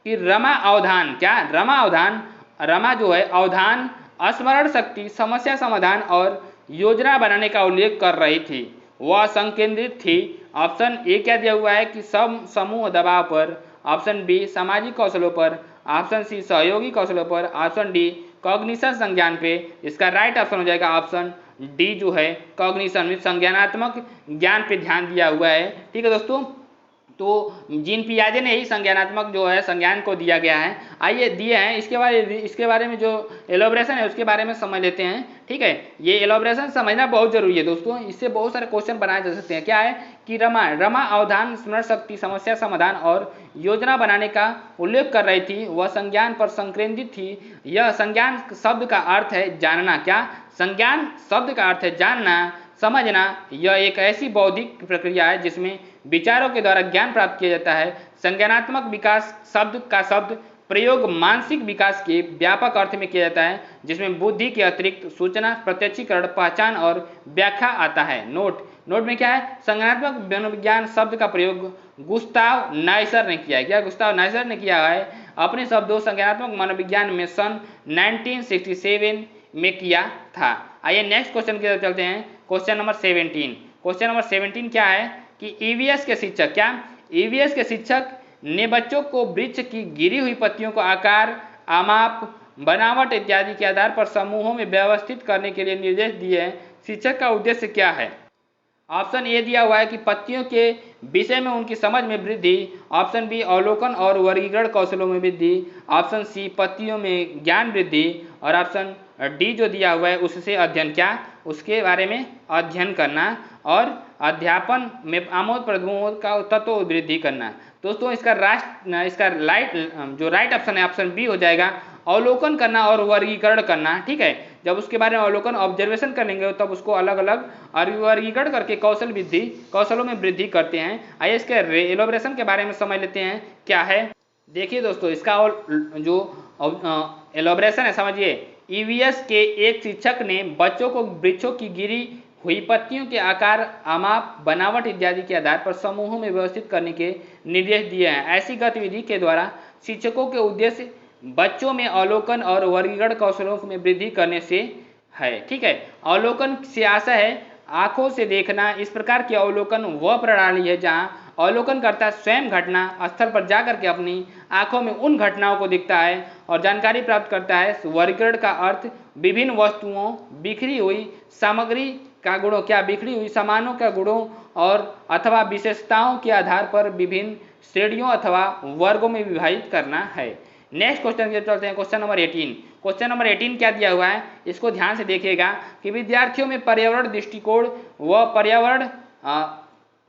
कि रमा अवधान, क्या रमा अवधान, रमा जो है अवधान स्मरण शक्ति, समस्या समाधान और योजना बनाने का उल्लेख कर रही थी, वह संकेंद्रित थी। ऑप्शन ए क्या दिया हुआ है कि समूह दबाव पर, ऑप्शन बी सामाजिक कौशलों पर, ऑप्शन सी सहयोगी कौशलों पर, ऑप्शन डी कॉग्निशन संज्ञान पे। इसका राइट ऑप्शन हो जाएगा ऑप्शन डी जो है कॉग्निशन में संज्ञानात्मक ज्ञान पे ध्यान दिया हुआ है। ठीक है दोस्तों, तो जीन पियाजे ने ही संज्ञानात्मक जो है संज्ञान को दिया गया है। आइए दिए हैं, इसके बारे में जो एलोब्रेशन है उसके बारे में समझ लेते हैं। ठीक है, ये एलोब्रेशन समझना बहुत जरूरी है दोस्तों, इससे बहुत सारे क्वेश्चन बनाए जा सकते हैं। क्या है कि रमा अवधान स्मरण शक्ति, समस्या समाधान और योजना बनाने का उल्लेख कर रही थी, वह संज्ञान पर संकेंद्रित थी। यह संज्ञान शब्द का अर्थ है जानना, क्या संज्ञान शब्द का अर्थ है जानना, समझना। यह एक ऐसी बौद्धिक प्रक्रिया है जिसमें विचारों के द्वारा ज्ञान प्राप्त किया जाता है। संज्ञानात्मक विकास शब्द का शब्द प्रयोग मानसिक विकास के व्यापक अर्थ में किया जाता है, जिसमें बुद्धि के अतिरिक्त सूचना, प्रत्यक्षीकरण, पहचान और व्याख्या आता है। नोट में क्या है, संज्ञानात्मक मनोविज्ञान शब्द का प्रयोग गुस्ताव नाइसर ने किया है। क्या गुस्ताव नाइसर ने किया है अपने शब्दों संज्ञानात्मक मनोविज्ञान में सन 1967 में किया था। आइए नेक्स्ट क्वेश्चन की तरफ चलते हैं, क्वेश्चन नंबर 17। क्वेश्चन नंबर 17 क्या है कि ईवीएस के शिक्षक, क्या ईवीएस के शिक्षक ने बच्चों को वृक्ष की गिरी हुई पत्तियों को आकार, आमाप, बनावट इत्यादि के आधार पर समूहों में व्यवस्थित करने के लिए निर्देश दिए हैं। शिक्षक का उद्देश्य क्या है? ऑप्शन ए दिया हुआ है कि पत्तियों के विषय में उनकी समझ में वृद्धि, ऑप्शन बी अवलोकन और वर्गीकरण कौशलों में वृद्धि, ऑप्शन सी पत्तियों में ज्ञान वृद्धि, और ऑप्शन डी जो दिया हुआ है उससे अध्ययन, क्या उसके बारे में अध्ययन करना और अध्यापन में आमोद प्रमोद का तत्व वृद्धि करना। दोस्तों इसका राइट ऑप्शन है ऑप्शन बी हो जाएगा, अवलोकन करना और वर्गीकरण करना। ठीक है, जब उसके बारे में अवलोकन ऑब्जर्वेशन करेंगे तब उसको अलग अलग वर्गीकरण करके कौशलों में वृद्धि करते हैं। आइए इसके एलोब्रेशन के बारे में समझ लेते हैं क्या है। देखिए दोस्तों, इसका जो एलोब्रेशन है समझिए, ईवीएस के एक शिक्षक ने बच्चों को वृक्षों की गिरी हुई पत्तियों के आकार, आमाप, बनावट इत्यादि के आधार पर समूहों में व्यवस्थित करने के निर्देश दिए हैं। ऐसी गतिविधि के द्वारा शिक्षकों के उद्देश्य बच्चों में अवलोकन और वर्गीकरण कौशलों में वृद्धि करने से है। ठीक है, अवलोकन से आशय है आंखों से देखना। इस प्रकार की अवलोकन वह प्रणाली है जहां अवलोकनकर्ता स्वयं घटना स्थल पर जाकर के अपनी आंखों में उन घटनाओं को दिखता है और जानकारी प्राप्त करता है। वर्गीकरण का अर्थ विभिन्न वस्तुओं, बिखरी हुई सामग्री का गुणों, क्या बिखरी हुई सामानों का गुणों और अथवा विशेषताओं के आधार पर विभिन्न श्रेणियों अथवा वर्गों में विभाजित करना है। नेक्स्ट क्वेश्चन की चलते हैं, क्वेश्चन नंबर 18। क्वेश्चन नंबर 18 क्या दिया हुआ है, इसको ध्यान से देखिएगा कि विद्यार्थियों में पर्यावरण दृष्टिकोण व पर्यावरण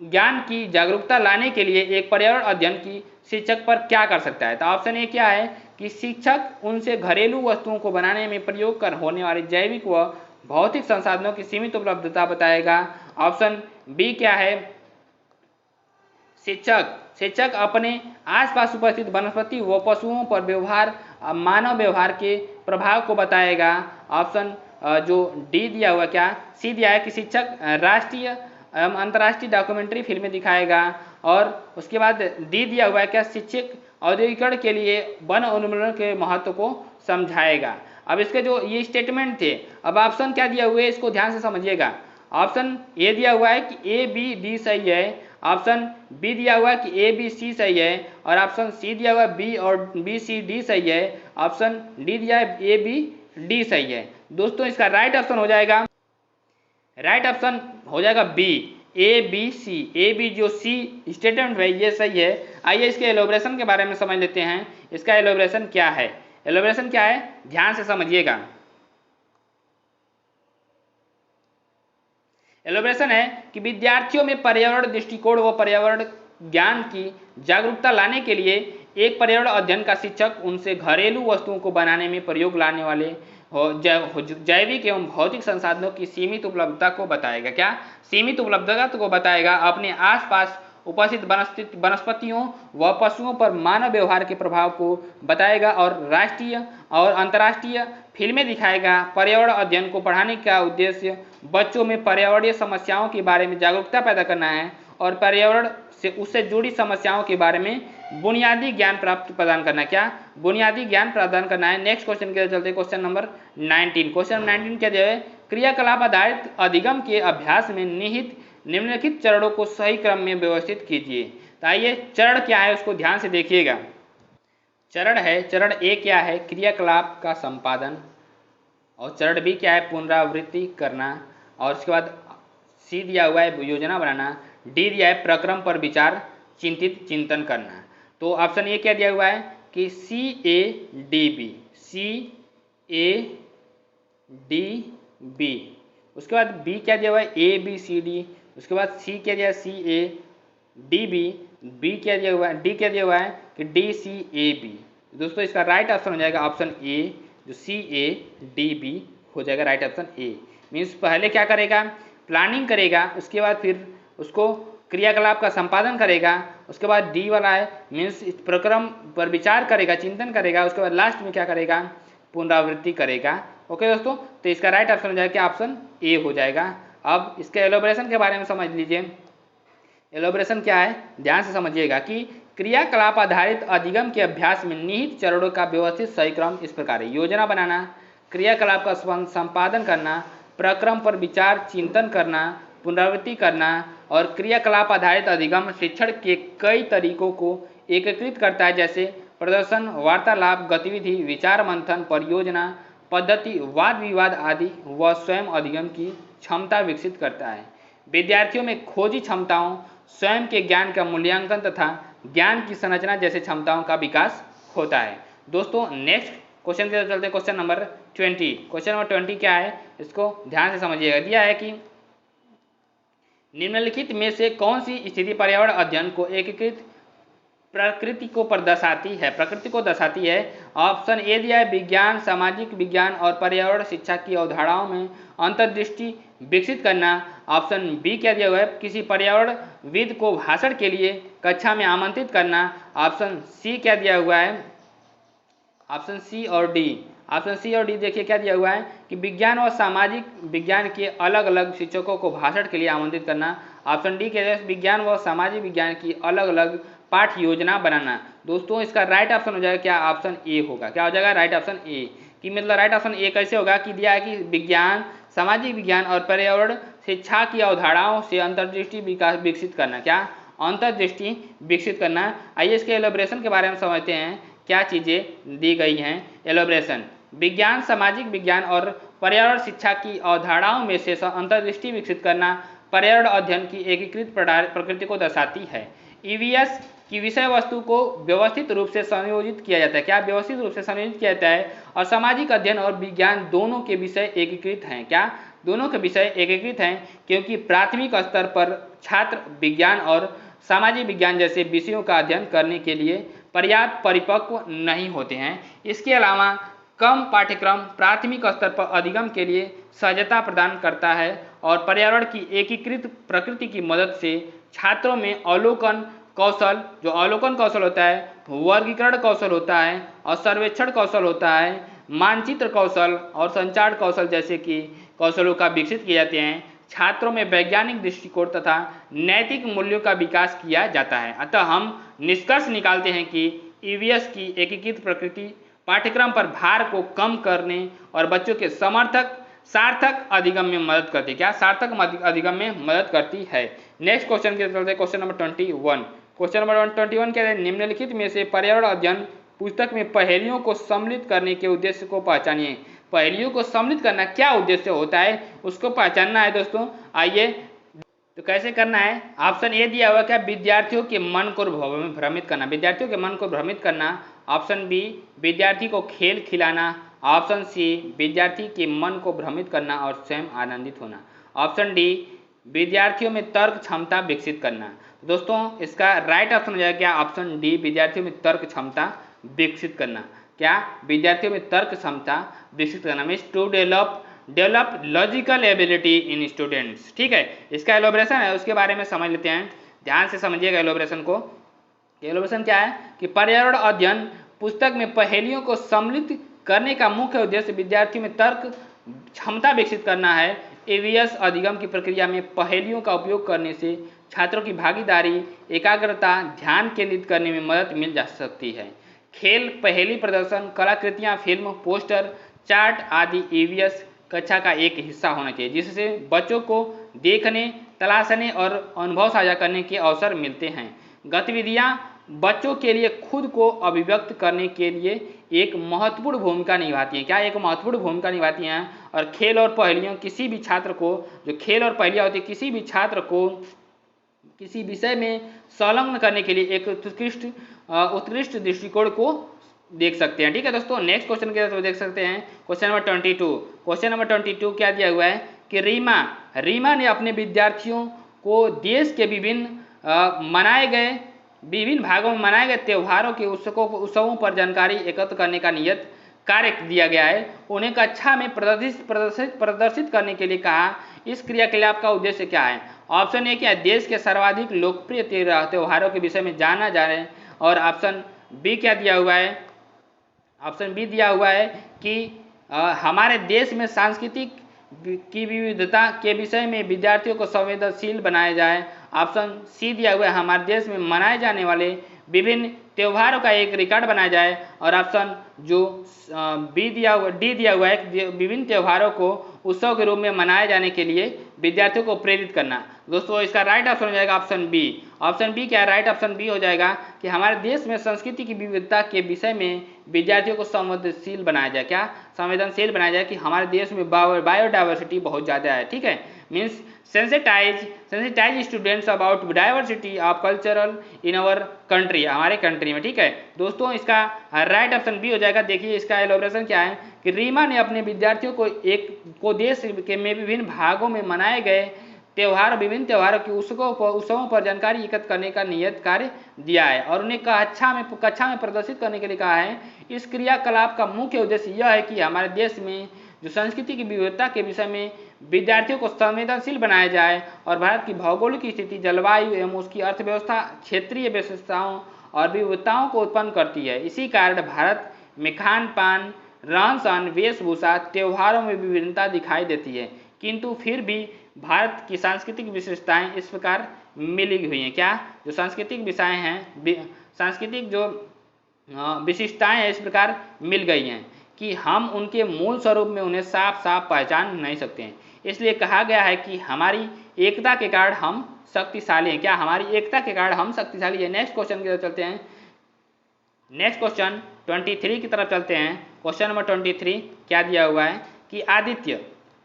ज्ञान की जागरूकता लाने के लिए एक पर्यावरण अध्ययन की शिक्षक पर क्या कर सकता है। तो ऑप्शन ए क्या है कि शिक्षक उनसे घरेलू वस्तुओं को बनाने में प्रयोग कर होने वाले जैविक व भौतिक संसाधनों की सीमित उपलब्धता बताएगा। ऑप्शन बी क्या है, शिक्षक अपने आसपास उपस्थित वनस्पति व पशुओं पर व्यवहार, मानव व्यवहार के प्रभाव को बताएगा। ऑप्शन जो डी दिया हुआ, क्या सी दिया है कि शिक्षक राष्ट्रीय एवं अंतर्राष्ट्रीय डॉक्यूमेंट्री फिल्में दिखाएगा। और उसके बाद डी दिया हुआ है, क्या शिक्षक औद्योगिकरण के लिए वन उन्मूलन के महत्व को समझाएगा। अब इसके जो ये स्टेटमेंट थे, अब ऑप्शन क्या दिया हुआ है इसको ध्यान से समझिएगा। ऑप्शन ए दिया हुआ है कि ए बी डी सही है, ऑप्शन बी दिया हुआ है कि ए बी सी सही है, और ऑप्शन सी दिया हुआ है बी और बी सी डी सही है, ऑप्शन डी दिया है ए बी डी सही है। दोस्तों इसका राइट ऑप्शन हो जाएगा B, A B C. A B जो सी स्टेटमेंट है ये सही है। आइए इसके एलोब्रेशन के बारे में समझ लेते हैं, इसका एलोब्रेशन क्या है। एलोब्रेशन क्या है ध्यान से समझिएगा। एलोब्रेशन है कि विद्यार्थियों में पर्यावरण दृष्टिकोण व पर्यावरण ज्ञान की जागरूकता लाने के लिए एक पर्यावरण अध्ययन का शिक्षक उनसे घरेलू वस्तुओं को बनाने में प्रयोग लाने वाले जैविक एवं भौतिक संसाधनों की सीमित उपलब्धता को बताएगा। क्या? सीमित उपलब्धता को बताएगा। अपने आसपास उपस्थित वनस्पतियों व पशुओं पर मानव व्यवहार के प्रभाव को बताएगा और राष्ट्रीय और अंतर्राष्ट्रीय फिल्में दिखाएगा। पर्यावरण अध्ययन को पढ़ाने का उद्देश्य बच्चों में पर्यावरणीय समस्याओं के बारे में जागरूकता पैदा करना है और पर्यावरण से उससे जुड़ी समस्याओं के बारे में बुनियादी ज्ञान प्रदान करना। क्या? बुनियादी ज्ञान प्रदान करना है। नेक्स्ट क्वेश्चन के चलते क्वेश्चन नंबर 19। क्वेश्चन 19 क्या है? क्रियाकलाप आधारित अधिगम के अभ्यास में निहित निम्नलिखित चरणों को सही क्रम में व्यवस्थित कीजिए। तो आइए चरण क्या है उसको ध्यान से देखिएगा। चरण है, चरण ए क्या है? क्रियाकलाप का संपादन, और चरण बी क्या है? पुनरावृत्ति करना, और उसके बाद सी दिया हुआ है योजना बनाना, डी दिया है प्रक्रम पर विचार चिंतन करना। तो ऑप्शन ए क्या दिया हुआ है कि CADB, CADB। उसके बाद बी क्या दिया हुआ है? ABCD। उसके बाद सी क्या दिया है? CADB। बी क्या दिया हुआ है? डी क्या दिया हुआ है कि DCAB। दोस्तों इसका राइट ऑप्शन हो जाएगा ऑप्शन ए, जो CADB हो जाएगा राइट ऑप्शन ए। मीन्स पहले क्या करेगा? प्लानिंग करेगा, उसके बाद फिर उसको क्रियाकलाप का संपादन करेगा, उसके बाद डी वाला है मीन्स इस प्रक्रम पर विचार करेगा, चिंतन करेगा, उसके बाद लास्ट में क्या करेगा? पुनरावृत्ति करेगा। ओके दोस्तों, तो इसका राइट ऑप्शन हो जाएगा ऑप्शन ए हो जाएगा। अब इसके एलोबरेशन के बारे में समझ लीजिए। एलोबरेशन क्या है ध्यान से समझिएगा कि क्रियाकलाप आधारित अधिगम के अभ्यास में निहित चरणों का व्यवस्थित सही क्रम इस प्रकार है। योजना बनाना, क्रियाकलाप का संपादन करना, प्रक्रम पर विचार चिंतन करना, पुनरावृत्ति करना, और क्रियाकलाप आधारित अधिगम शिक्षण के कई तरीकों को एकीकृत करता है, जैसे प्रदर्शन, वार्तालाप, गतिविधि, विचार मंथन, परियोजना, पद्धति, वाद विवाद आदि, व स्वयं अधिगम की क्षमता विकसित करता है। विद्यार्थियों में खोजी क्षमताओं, स्वयं के ज्ञान का मूल्यांकन तथा ज्ञान की संरचना जैसे क्षमताओं का विकास होता है। दोस्तों नेक्स्ट क्वेश्चन के चलते क्वेश्चन नंबर 20। क्वेश्चन नंबर 20 क्या है इसको ध्यान से समझिएगा। दिया है कि निम्नलिखित में से कौन सी स्थिति पर्यावरण अध्ययन को एकीकृत प्रकृति को दर्शाती है। ऑप्शन ए दिया है विज्ञान, सामाजिक विज्ञान और पर्यावरण शिक्षा की अवधारणाओं में अंतर्दृष्टि विकसित करना। ऑप्शन बी क्या दिया हुआ है किसी पर्यावरणविद को भाषण के लिए कक्षा में आमंत्रित करना। ऑप्शन सी क्या दिया हुआ है? ऑप्शन सी और डी देखिए क्या दिया हुआ है कि विज्ञान और सामाजिक विज्ञान के अलग अलग शिक्षकों को भाषण के लिए आमंत्रित करना। ऑप्शन डी क्या है विज्ञान व सामाजिक विज्ञान की अलग अलग पाठ योजना बनाना। दोस्तों इसका राइट ऑप्शन हो जाएगा क्या? ऑप्शन ए होगा। क्या हो जाएगा? Right option A. कि मतलब राइट ऑप्शन ए कैसे होगा कि दिया है कि विज्ञान, सामाजिक विज्ञान और पर्यावरण शिक्षा की अवधारणाओं से अंतर्दृष्टि विकसित करना। क्या? अंतर्दृष्टि विकसित करना। आइए इसके एलोबरेशन के बारे में समझते हैं क्या चीज़ें दी गई हैं। एलोबरेशन विज्ञान, सामाजिक विज्ञान और पर्यावरण शिक्षा की अवधारणाओं में से अंतर्दृष्टि विकसित करना पर्यावरण अध्ययन की एकीकृत प्रकृति को दर्शाती है। EVS की विषय वस्तु को व्यवस्थित रूप से संयोजित किया जाता है। क्या? व्यवस्थित रूप से संयोजित किया जाता है। और सामाजिक अध्ययन और विज्ञान दोनों के विषय एकीकृत हैं। क्या? दोनों के विषय एकीकृत हैं क्योंकि प्राथमिक स्तर पर छात्र विज्ञान और सामाजिक विज्ञान जैसे विषयों का अध्ययन करने के लिए पर्याप्त परिपक्व नहीं होते हैं। इसके अलावा कम पाठ्यक्रम प्राथमिक स्तर पर अधिगम के लिए सहजता प्रदान करता है और पर्यावरण की एकीकृत प्रकृति की मदद से छात्रों में अवलोकन कौशल, जो अवलोकन कौशल होता है, वर्गीकरण कौशल होता है और सर्वेक्षण कौशल होता है, मानचित्र कौशल और संचार कौशल जैसे कि कौशलों का विकसित किए जाते हैं। छात्रों में वैज्ञानिक दृष्टिकोण तथा नैतिक मूल्यों का विकास किया जाता है। अतः हम निष्कर्ष निकालते हैं कि EVS की एकीकृत प्रकृति पाठ्यक्रम पर भार को कम करने और बच्चों के सार्थक अधिगम में मदद करती है। क्या? सार्थक अधिगम में मदद करती है। नेक्स्ट क्वेश्चन के चलते क्वेश्चन नंबर 21। क्वेश्चन नंबर 21 क्या है? निम्नलिखित में से पर्यावरण अध्ययन पुस्तक में पहेलियों को सम्मिलित करने के उद्देश्य को पहचानिए। पहेलियों को सम्मिलित करना क्या उद्देश्य होता है उसको पहचानना है दोस्तों। आइए तो कैसे करना है? ऑप्शन ए दिया हुआ क्या? विद्यार्थियों के मन को भ्रमित करना। विद्यार्थियों के मन को भ्रमित करना। ऑप्शन बी विद्यार्थी को खेल खिलाना। ऑप्शन सी विद्यार्थी के मन को भ्रमित करना और स्वयं आनंदित होना। ऑप्शन डी विद्यार्थियों में तर्क क्षमता विकसित करना। दोस्तों इसका राइट ऑप्शन हो जाएगा क्या, ऑप्शन डी, विद्यार्थियों में तर्क क्षमता विकसित करना। क्या, विद्यार्थियों में तर्क क्षमता विकसित करना means to develop logical ability in students. ठीक है, इसका एलोब्रेशन है, उसके बारे में समझ लेते हैं, ध्यान से समझिएगा एलोब्रेशन को। एलोब्रेशन क्या है कि पर्यावरण अध्ययन पुस्तक में पहेलियों को सम्मिलित करने का मुख्य उद्देश्य विद्यार्थियों में तर्क क्षमता विकसित करना है। ईवीएस अधिगम की प्रक्रिया में पहेलियों का उपयोग करने से छात्रों की भागीदारी, एकाग्रता, ध्यान केंद्रित करने में मदद मिल जा सकती है। खेल, पहेली प्रदर्शन, कलाकृतियां, फिल्म, पोस्टर, चार्ट आदि ईवीएस कक्षा का एक हिस्सा होना चाहिए, जिससे बच्चों को देखने, तलाशने और अनुभव साझा करने के अवसर मिलते हैं। गतिविधियां बच्चों के लिए खुद को अभिव्यक्त करने के लिए एक महत्वपूर्ण भूमिका निभाती हैं। क्या, एक महत्वपूर्ण भूमिका निभाती हैं। और खेल और पहेलियां किसी भी छात्र को, जो खेल और पहेलियां होती है, किसी भी छात्र को किसी विषय में संलग्न करने के लिए एक उत्कृष्ट दृष्टिकोण को देख सकते हैं। ठीक है दोस्तों, नेक्स्ट क्वेश्चन के तो देख सकते हैं क्वेश्चन नंबर 22। क्वेश्चन नंबर 22 क्या दिया हुआ है कि रीमा ने अपने विद्यार्थियों को देश के विभिन्न भागों में मनाए गए त्योहारों के उत्सवों पर जानकारी एकत्र करने का नियत कार्य दिया गया है। उन्हें कक्षा में प्रदर्शित करने के लिए कहा। इस क्रियाकलाप का उद्देश्य क्या है? ऑप्शन ए क्या है, देश के सर्वाधिक लोकप्रिय त्योहारों के विषय में जाना जा रहे हैं। और ऑप्शन बी क्या दिया हुआ है, ऑप्शन बी दिया हुआ है कि हमारे देश में सांस्कृतिक की विविधता के विषय में विद्यार्थियों को संवेदनशील बनाया जाए। ऑप्शन सी दिया हुआ है, हमारे देश में मनाए जाने वाले विभिन्न त्योहारों का एक रिकॉर्ड बनाया जाए। और ऑप्शन जो डी दिया हुआ है कि विभिन्न त्योहारों को उत्सव के रूप में मनाए जाने के लिए विद्यार्थियों को प्रेरित करना। दोस्तों इसका राइट ऑप्शन हो जाएगा ऑप्शन बी। ऑप्शन बी क्या है, राइट ऑप्शन बी हो जाएगा कि हमारे देश में संस्कृति की विविधता के विषय में विद्यार्थियों को संवेदनशील बनाया जाए। क्या, संवेदनशील बनाया जाए कि हमारे देश में बायोडाइवर्सिटी बहुत ज़्यादा है। ठीक है, means sensitize students about diversity of cultural in our country, हमारे कंट्री में। ठीक है दोस्तों, इसका राइट ऑप्शन बी हो जाएगा। देखिए इसका एलोब्रेशन क्या है कि रीमा ने अपने विद्यार्थियों को देश के में विभिन्न भागों में मनाए गए विभिन्न त्योहारों के उत्सवों पर जानकारी एकत्र करने का नियत कार्य दिया है और उन्हें कक्षा में प्रदर्शित करने के लिए कहा है। इस क्रियाकलाप का मुख्य उद्देश्य यह है कि हमारे देश में जो संस्कृति की विविधता के विषय में विद्यार्थियों को संवेदनशील बनाया जाए और भारत की भौगोलिक स्थिति, जलवायु एवं उसकी अर्थव्यवस्था क्षेत्रीय विशेषताओं और विविधताओं को उत्पन्न करती है। इसी कारण भारत में खान पान, रहन सहन, वेशभूषा, त्योहारों में विभिन्नता दिखाई देती है, किंतु फिर भी भारत की सांस्कृतिक विशेषताएं इस प्रकार मिली हुई हैं। क्या, जो सांस्कृतिक विषय हैं, सांस्कृतिक जो विशिष्टताएं हैं इस प्रकार मिल गई हैं कि हम उनके मूल स्वरूप में उन्हें साफ साफ पहचान नहीं सकते हैं। इसलिए कहा गया है कि हमारी एकता के कारण हम शक्तिशाली हैं। क्या, हमारी एकता के कारण हम शक्तिशाली हैं। नेक्स्ट क्वेश्चन की तरफ चलते हैं। नेक्स्ट क्वेश्चन 23 की तरफ चलते हैं। क्वेश्चन नंबर 23 क्या दिया हुआ है कि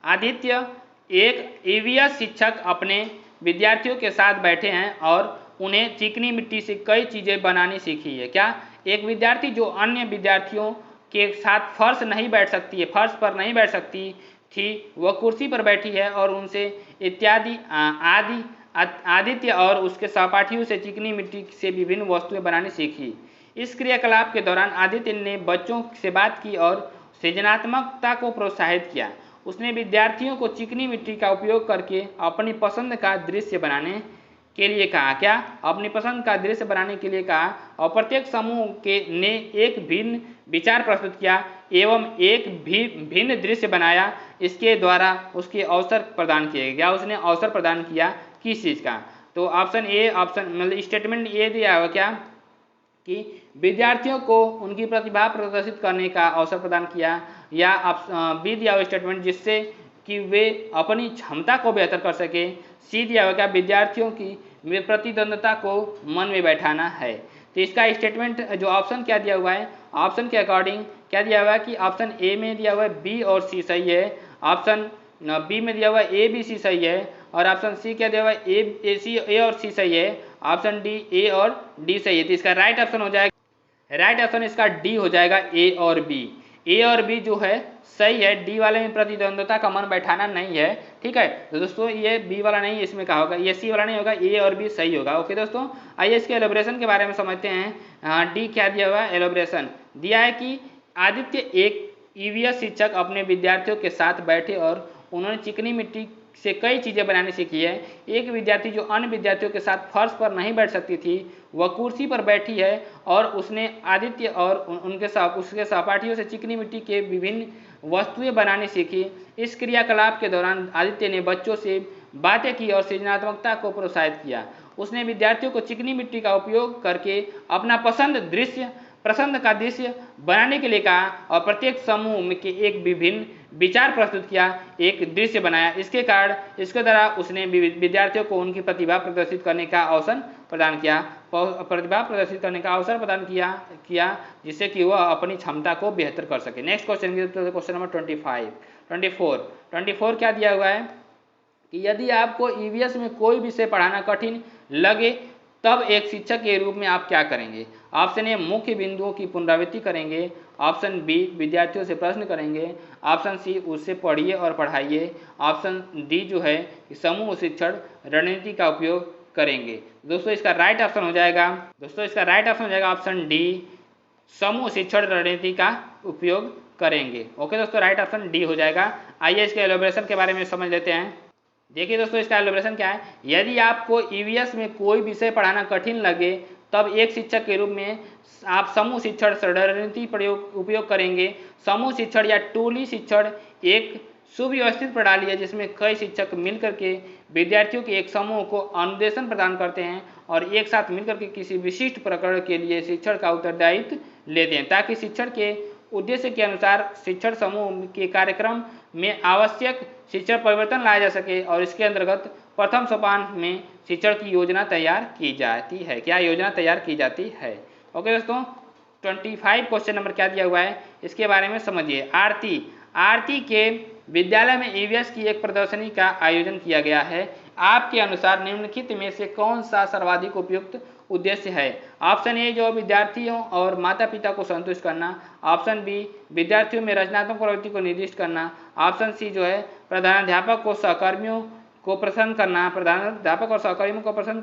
आदित्य एक ईवीएस शिक्षक अपने विद्यार्थियों के साथ बैठे हैं और उन्हें चिकनी मिट्टी से कई चीज़ें बनानी सीखी है। क्या, एक विद्यार्थी जो अन्य विद्यार्थियों के साथ फर्श पर नहीं बैठ सकती थी, वह कुर्सी पर बैठी है और उनसे आदित्य और उसके सहपाठियों से चिकनी मिट्टी से विभिन्न वस्तुएं बनानी सीखी। इस क्रियाकलाप के दौरान आदित्य ने बच्चों से बात की और सृजनात्मकता को प्रोत्साहित किया। उसने विद्यार्थियों को चिकनी मिट्टी का उपयोग करके अपनी पसंद का दृश्य बनाने के लिए कहा। क्या, अपनी पसंद का दृश्य बनाने के लिए कहा और प्रत्येक समूह ने एक भिन्न विचार प्रस्तुत किया एवं एक भिन्न दृश्य बनाया। इसके द्वारा उसके अवसर प्रदान किए गया। उसने अवसर प्रदान किया किस चीज़ का? तो ऑप्शन ए, मतलब स्टेटमेंट ए दिया हुआ क्या कि विद्यार्थियों को उनकी प्रतिभा प्रदर्शित करने का अवसर प्रदान किया, या बी दिया हुआ स्टेटमेंट जिससे कि वे अपनी क्षमता को बेहतर कर सके। सी दिया हुआ क्या, विद्यार्थियों की प्रतिद्वंदता को मन में बैठाना है। तो इसका स्टेटमेंट जो ऑप्शन क्या दिया हुआ है, ऑप्शन के अकॉर्डिंग क्या दिया हुआ है कि ऑप्शन ए में दिया हुआ है बी और सी सही है, ऑप्शन बी में दिया हुआ है ए बी सी सही है, और ऑप्शन सी क्या दिया हुआ है ए और सी सही है, ऑप्शन डी ए और डी सही है। तो इसका राइट ऑप्शन हो जाएगा, राइट ऑप्शन इसका डी हो जाएगा, ए और बी। ए और बी जो है सही है, डी वाले में प्रतिद्वंद्विता का मन बैठाना नहीं है। ठीक है, तो दोस्तों ये बी वाला नहीं, इसमें कहा होगा, ये सी वाला नहीं होगा, ए और बी सही होगा। ओके दोस्तों, आइए इसके एलोब्रेशन के बारे में समझते हैं। डी क्या दिया हुआ है, एलोब्रेशन दिया है कि आदित्य एक ईवीएस शिक्षक अपने विद्यार्थियों के साथ बैठे और उन्होंने चिकनी मिट्टी से कई चीज़ें बनानी सीखी है। एक विद्यार्थी जो अन्य विद्यार्थियों के साथ फर्श पर नहीं बैठ सकती थी, वह कुर्सी पर बैठी है और उसने आदित्य और उसके सहपाठियों से चिकनी मिट्टी के विभिन्न वस्तुएं बनानी सीखी। इस क्रियाकलाप के दौरान आदित्य ने बच्चों से बातें की और सृजनात्मकता को प्रोत्साहित किया। उसने विद्यार्थियों को चिकनी मिट्टी का उपयोग करके अपना पसंद का दृश्य बनाने के लिए कहा और प्रत्येक समूह के एक विभिन्न विचार प्रस्तुत किया, एक दृश्य बनाया। इसके द्वारा उसने विद्यार्थियों को उनकी प्रतिभा प्रदर्शित करने का अवसर प्रदान किया जिससे कि वह अपनी क्षमता को बेहतर कर सके। नेक्स्ट क्वेश्चन नंबर 24 क्या दिया हुआ है कि यदि आपको ईवीएस में कोई विषय पढ़ाना कठिन लगे तब एक शिक्षक के रूप में आप क्या करेंगे। ऑप्शन ए, मुख्य बिंदुओं की पुनरावृत्ति करेंगे। ऑप्शन बी, विद्यार्थियों से प्रश्न करेंगे। ऑप्शन सी, उससे पढ़िए और पढ़ाइए। ऑप्शन डी जो है समूह शिक्षण रणनीति का उपयोग करेंगे। दोस्तों इसका राइट ऑप्शन हो जाएगा ऑप्शन डी, समूह शिक्षण रणनीति का उपयोग करेंगे। ओके दोस्तों, राइट ऑप्शन डी हो जाएगा। आइए इसके एलोब्रेशन के बारे में समझ लेते हैं। देखिए दोस्तों, इसका एलोब्रेशन क्या है, यदि आपको ईवीएस में कोई विषय पढ़ाना कठिन लगे तब एक शिक्षक के रूप में आप समूह शिक्षण रणनीति उपयोग करेंगे। समूह शिक्षण या टोली शिक्षण एक सुव्यवस्थित प्रणाली है जिसमें कई शिक्षक मिलकर के विद्यार्थियों के एक समूह को अनुदेशन प्रदान करते हैं और एक साथ मिलकर के किसी विशिष्ट प्रकरण के लिए शिक्षण का उत्तरदायित्व लेते हैं, ताकि शिक्षण के उद्देश्य के अनुसार शिक्षण समूह के कार्यक्रम में आवश्यक शिक्षण परिवर्तन लाया जा सके। और इसके अंतर्गत प्रथम सोपान में शिक्षण की योजना तैयार की जाती है। क्या योजना तैयार की जाती है। ओके दोस्तों, 25 क्वेश्चन नंबर क्या दिया हुआ है इसके बारे में समझिए। आरती के विद्यालय में ईवीएस की एक प्रदर्शनी का आयोजन किया गया है। आपके अनुसार निम्नलिखित में से कौन सा सर्वाधिक उपयुक्त उद्देश्य है। ऑप्शन ए, जो विद्यार्थियों और माता पिता को संतुष्ट करना। ऑप्शन बी, विद्यार्थियों में रचनात्मक प्रवृत्ति को निर्दिष्ट करना। ऑप्शन सी जो है प्रधानाध्यापक और सहकर्मियों को पसंद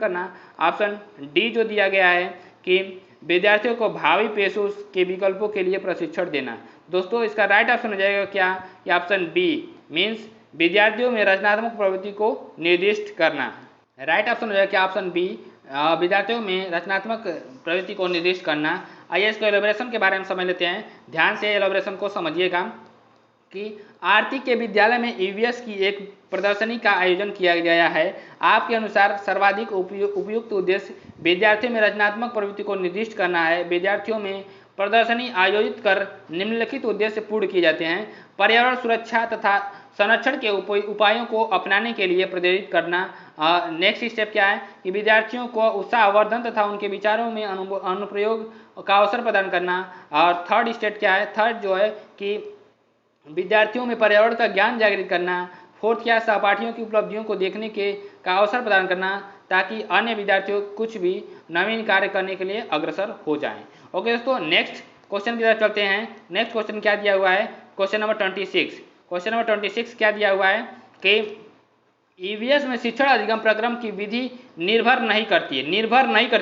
करना। ऑप्शन डी जो दिया गया है कि विद्यार्थियों को भावी पेशों के विकल्पों के लिए प्रशिक्षण देना। दोस्तों इसका राइट ऑप्शन हो जाएगा क्या, कि ऑप्शन बी मीन्स विद्यार्थियों में रचनात्मक प्रवृत्ति को निर्दिष्ट करना। राइट ऑप्शन हो जाएगा क्या, ऑप्शन बी, विद्यार्थियों में रचनात्मक प्रवृत्ति को निर्दिष्ट करना। आइए इसको एलोब्रेशन के बारे में समझ लेते हैं। ध्यान से एलोब्रेशन को समझिएगा कि आरती के विद्यालय में ईवीएस की एक प्रदर्शनी का आयोजन किया गया है। आपके अनुसार सर्वाधिक उपयुक्त उद्देश्य विद्यार्थियों में रचनात्मक प्रवृत्ति को निर्दिष्ट करना है। विद्यार्थियों में प्रदर्शनी आयोजित कर निम्नलिखित उद्देश्य पूर्ण किए जाते हैं। पर्यावरण सुरक्षा तथा संरक्षण के उपायों को अपनाने के लिए प्रेरित करना। नेक्स्ट स्टेप क्या है कि विद्यार्थियों को उत्साहवर्धन तथा उनके विचारों में अनुप्रयोग का अवसर प्रदान करना। और थर्ड स्टेप क्या है, थर्ड जो है कि विद्यार्थियों में पर्यावरण का ज्ञान जागृत करना। फोर्थ क्या, सहपाठियों की उपलब्धियों को देखने का अवसर प्रदान करना ताकि अन्य विद्यार्थियों कुछ भी नवीन कार्य करने के लिए अग्रसर हो जाएं। ओके दोस्तों, नेक्स्ट क्वेश्चन की तरफ चलते हैं। नेक्स्ट क्वेश्चन क्या दिया हुआ है, क्वेश्चन नंबर 26 क्या दिया हुआ है कि ईवीएस में शिक्षण अधिगम प्रक्रम की विधि निर्भर नहीं करती।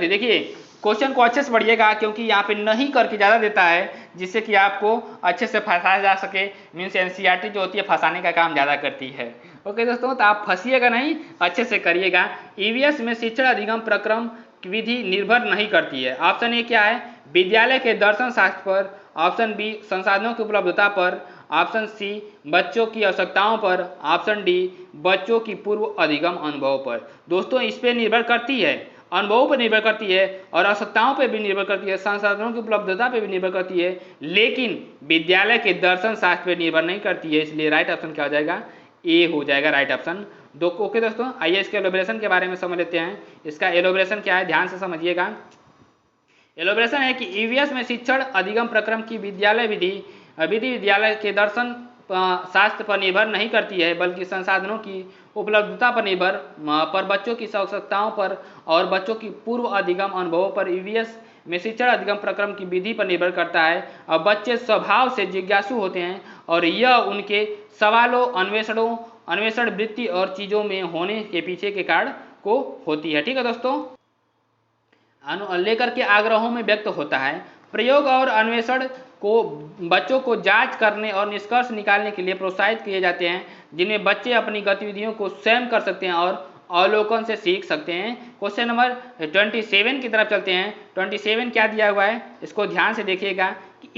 देखिए क्वेश्चन को अच्छे से पढ़िएगा क्योंकि यहाँ पे नहीं करके ज़्यादा देता है जिससे कि आपको अच्छे से फंसाया जा सके। मीन्स एनसीईआरटी जो होती है फंसाने का काम ज़्यादा करती है। ओके दोस्तों, तो आप फंसिएगा नहीं, अच्छे से करिएगा। ईवीएस में शिक्षण अधिगम प्रक्रम की विधि निर्भर नहीं करती है। ऑप्शन ए क्या है, विद्यालय के दर्शन शास्त्र पर। ऑप्शन बी, संसाधनों की उपलब्धता पर। ऑप्शन सी, बच्चों की आवश्यकताओं पर। ऑप्शन डी, बच्चों की पूर्व अधिगम अनुभव पर। दोस्तों इस पर निर्भर करती है, अनुभवों पर निर्भर करती है और आवश्यकताओं पर भी निर्भर करती है, संसाधनों की उपलब्धता पर भी निर्भर करती है, लेकिन विद्यालय के दर्शन शास्त्र पर निर्भर नहीं करती है। इसलिए राइट ऑप्शन क्या हो जाएगा, ए हो जाएगा राइट ऑप्शन। ओके दोस्तों, आइए इसके एलोब्रेशन के बारे में समझ लेते हैं। इसका एलोब्रेशन क्या है, ध्यान से समझिएगा। एलोब्रेशन है कि ईवीएस में शिक्षण अधिगम प्रक्रम की विधि विद्यालय के दर्शन शास्त्र पर निर्भर नहीं करती है, बल्कि संसाधनों की उपलब्धता पर बच्चों की आवश्यकताओं पर और बच्चों की पूर्व अधिगम अनुभवों पर ईवीएस में शिक्षण अधिगम प्रक्रम की विधि पर निर्भर करता है और बच्चे स्वभाव से जिज्ञासु होते हैं और यह उनके सवालों अन्वेषण वृत्ति और चीज़ों में होने के पीछे के कारण को होती है। ठीक है दोस्तों, लेकर के आग्रहों में व्यक्त होता है। प्रयोग और अन्वेषण को बच्चों को जांच करने और निष्कर्ष निकालने के लिए प्रोत्साहित किए जाते हैं, जिनमें बच्चे अपनी गतिविधियों को स्वयं कर सकते हैं और अवलोकन से सीख सकते हैं। क्वेश्चन नंबर 27 की तरफ चलते हैं। 27 क्या दिया हुआ है, इसको ध्यान से देखिएगा कि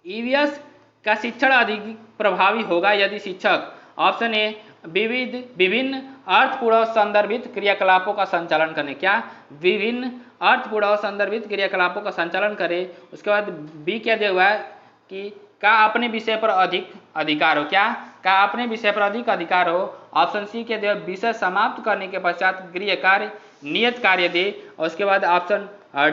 ईवीएस का शिक्षण अधिक प्रभावी होगा यदि शिक्षक, ऑप्शन ए, विभिन्न अर्थपूर्ण और संदर्भित क्रियाकलापों का संचालन करें। क्या? विभिन्न अर्थपूर्ण और संदर्भित क्रियाकलापों का संचालन करें। उसके बाद बी क्या दिया हुआ है कि का अपने विषय पर अधिक अधिकार हो। क्या? का अपने विषय पर अधिक अधिकार हो। ऑप्शन सी के दिया विषय समाप्त करने के पश्चात गृह कार्य नियत कार्य दे। और उसके बाद ऑप्शन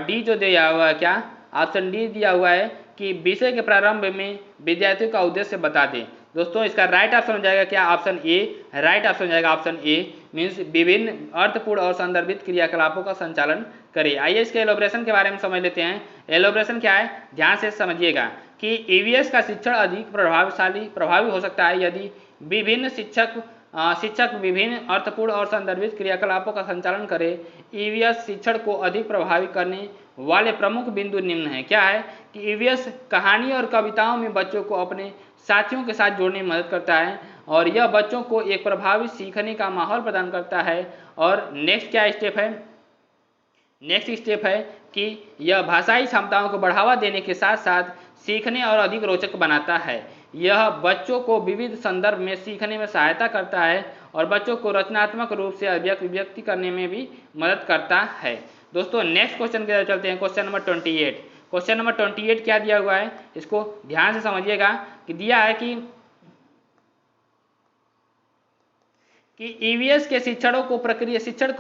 डी जो दिया हुआ है, क्या? ऑप्शन डी दिया हुआ है कि विषय के प्रारंभ में विद्यार्थियों का उद्देश्य बता दें। दोस्तों इसका राइट ऑप्शन हो जाएगा क्या? ऑप्शन ए राइट ऑप्शन हो जाएगा। ऑप्शन ए मीन्स विभिन्न अर्थपूर्ण और संदर्भित क्रियाकलापों का संचालन करें। आइए इसके एलोब्रेशन के बारे में समझ लेते हैं। एलोब्रेशन क्या है, ध्यान से समझिएगा कि ईवीएस का शिक्षण अधिक प्रभावी हो सकता है यदि विभिन्न शिक्षक विभिन्न अर्थपूर्ण और संदर्भित क्रियाकलापों का संचालन करे। ईवीएस शिक्षण को अधिक प्रभावी करने वाले प्रमुख बिंदु निम्न है। क्या है कि ईवीएस कहानी और कविताओं में बच्चों को अपने साथियों के साथ जोड़ने में मदद करता है और यह बच्चों को एक प्रभावी सीखने का माहौल प्रदान करता है। और नेक्स्ट क्या स्टेप है, नेक्स्ट स्टेप है कि यह भाषाई क्षमताओं को बढ़ावा देने के साथ साथ सीखने और अधिक रोचक बनाता है। यह बच्चों को विविध संदर्भ में सीखने में सहायता करता है और बच्चों को रचनात्मक रूप से अभिव्यक्ति करने में भी मदद करता है। दोस्तों नेक्स्ट क्वेश्चन की तरफ चलते हैं। Question number 28। क्वेश्चन नंबर 28 क्या दिया हुआ है, इसको ध्यान से समझिएगा कि दिया है कि ईवीएस के शिक्षण को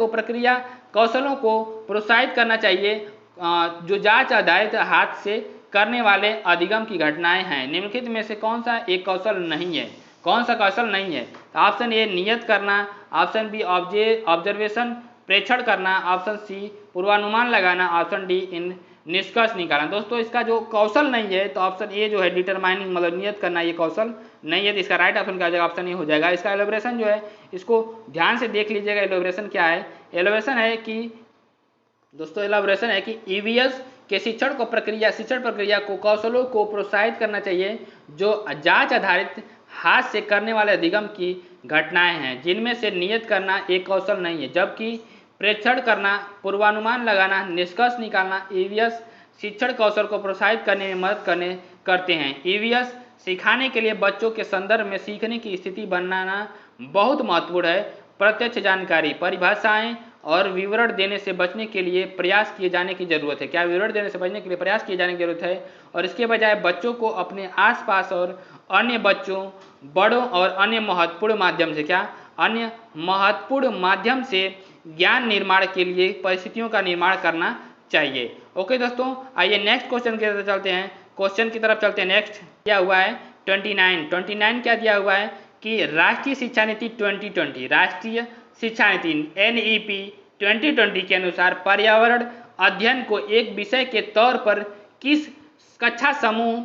प्रक्रिया कौशलों को प्रोत्साहित करना चाहिए जो जांच आधारित हाथ से करने वाले अधिगम की घटनाएं हैं। निम्नलिखित में से कौन सा एक कौशल नहीं है? कौन सा कौशल नहीं है? ऑप्शन ए नियत करना, ऑप्शन बी ऑब्जर्वेशन प्रेक्षण करना, ऑप्शन सी पूर्वानुमान लगाना, ऑप्शन डी निष्कर्ष निकालना। दोस्तों इसका जो कौशल नहीं है तो ऑप्शन ए जो है डिटरमाइनिंग मतलब नियत करना, ये कौशल नहीं है, तो इसका राइट ऑप्शन क्या हो जाएगा? ऑप्शन ए हो जाएगा। इसका एलोब्रेशन जो है इसको ध्यान से देख लीजिएगा। एलोब्रेशन क्या है? एलोब्रेशन है कि दोस्तों एलोब्रेशन है कि ईवीएस के शिक्षण प्रक्रिया को कौशलों को प्रोत्साहित करना चाहिए जो जांच आधारित हाथ से करने वाले अधिगम की घटनाएं हैं, जिनमें से नियत करना एक कौशल नहीं है, जबकि प्रेक्षण करना, पूर्वानुमान लगाना, निष्कर्ष निकालना ईवीएस शिक्षण कौशल को प्रोत्साहित करने में मदद करते हैं। ईवीएस सिखाने के लिए बच्चों के संदर्भ में सीखने की स्थिति बनाना बहुत महत्वपूर्ण है। प्रत्यक्ष जानकारी, परिभाषाएं और विवरण देने से बचने के लिए प्रयास किए जाने की जरूरत है। क्या? विवरण देने से बचने के लिए प्रयास किए जाने की जरूरत है और इसके बजाय बच्चों को अपने आसपास और अन्य बच्चों, बड़ों और अन्य महत्वपूर्ण माध्यम से ज्ञान निर्माण के लिए परिस्थितियों का निर्माण करना चाहिए। ओके दोस्तों, आइए नेक्स्ट क्वेश्चन की तरफ चलते हैं। नेक्स्ट क्या हुआ है 29 क्या दिया हुआ है कि राष्ट्रीय शिक्षा नीति 2020 राष्ट्रीय शिक्षा नीति NEP 2020 के अनुसार पर्यावरण अध्ययन को एक विषय के तौर पर किस कक्षा समूह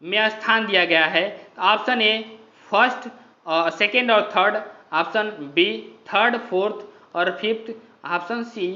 में स्थान दिया गया है? ऑप्शन ए फर्स्ट, सेकेंड और third, option B third, fourth और फिफ्थ, ऑप्शन सी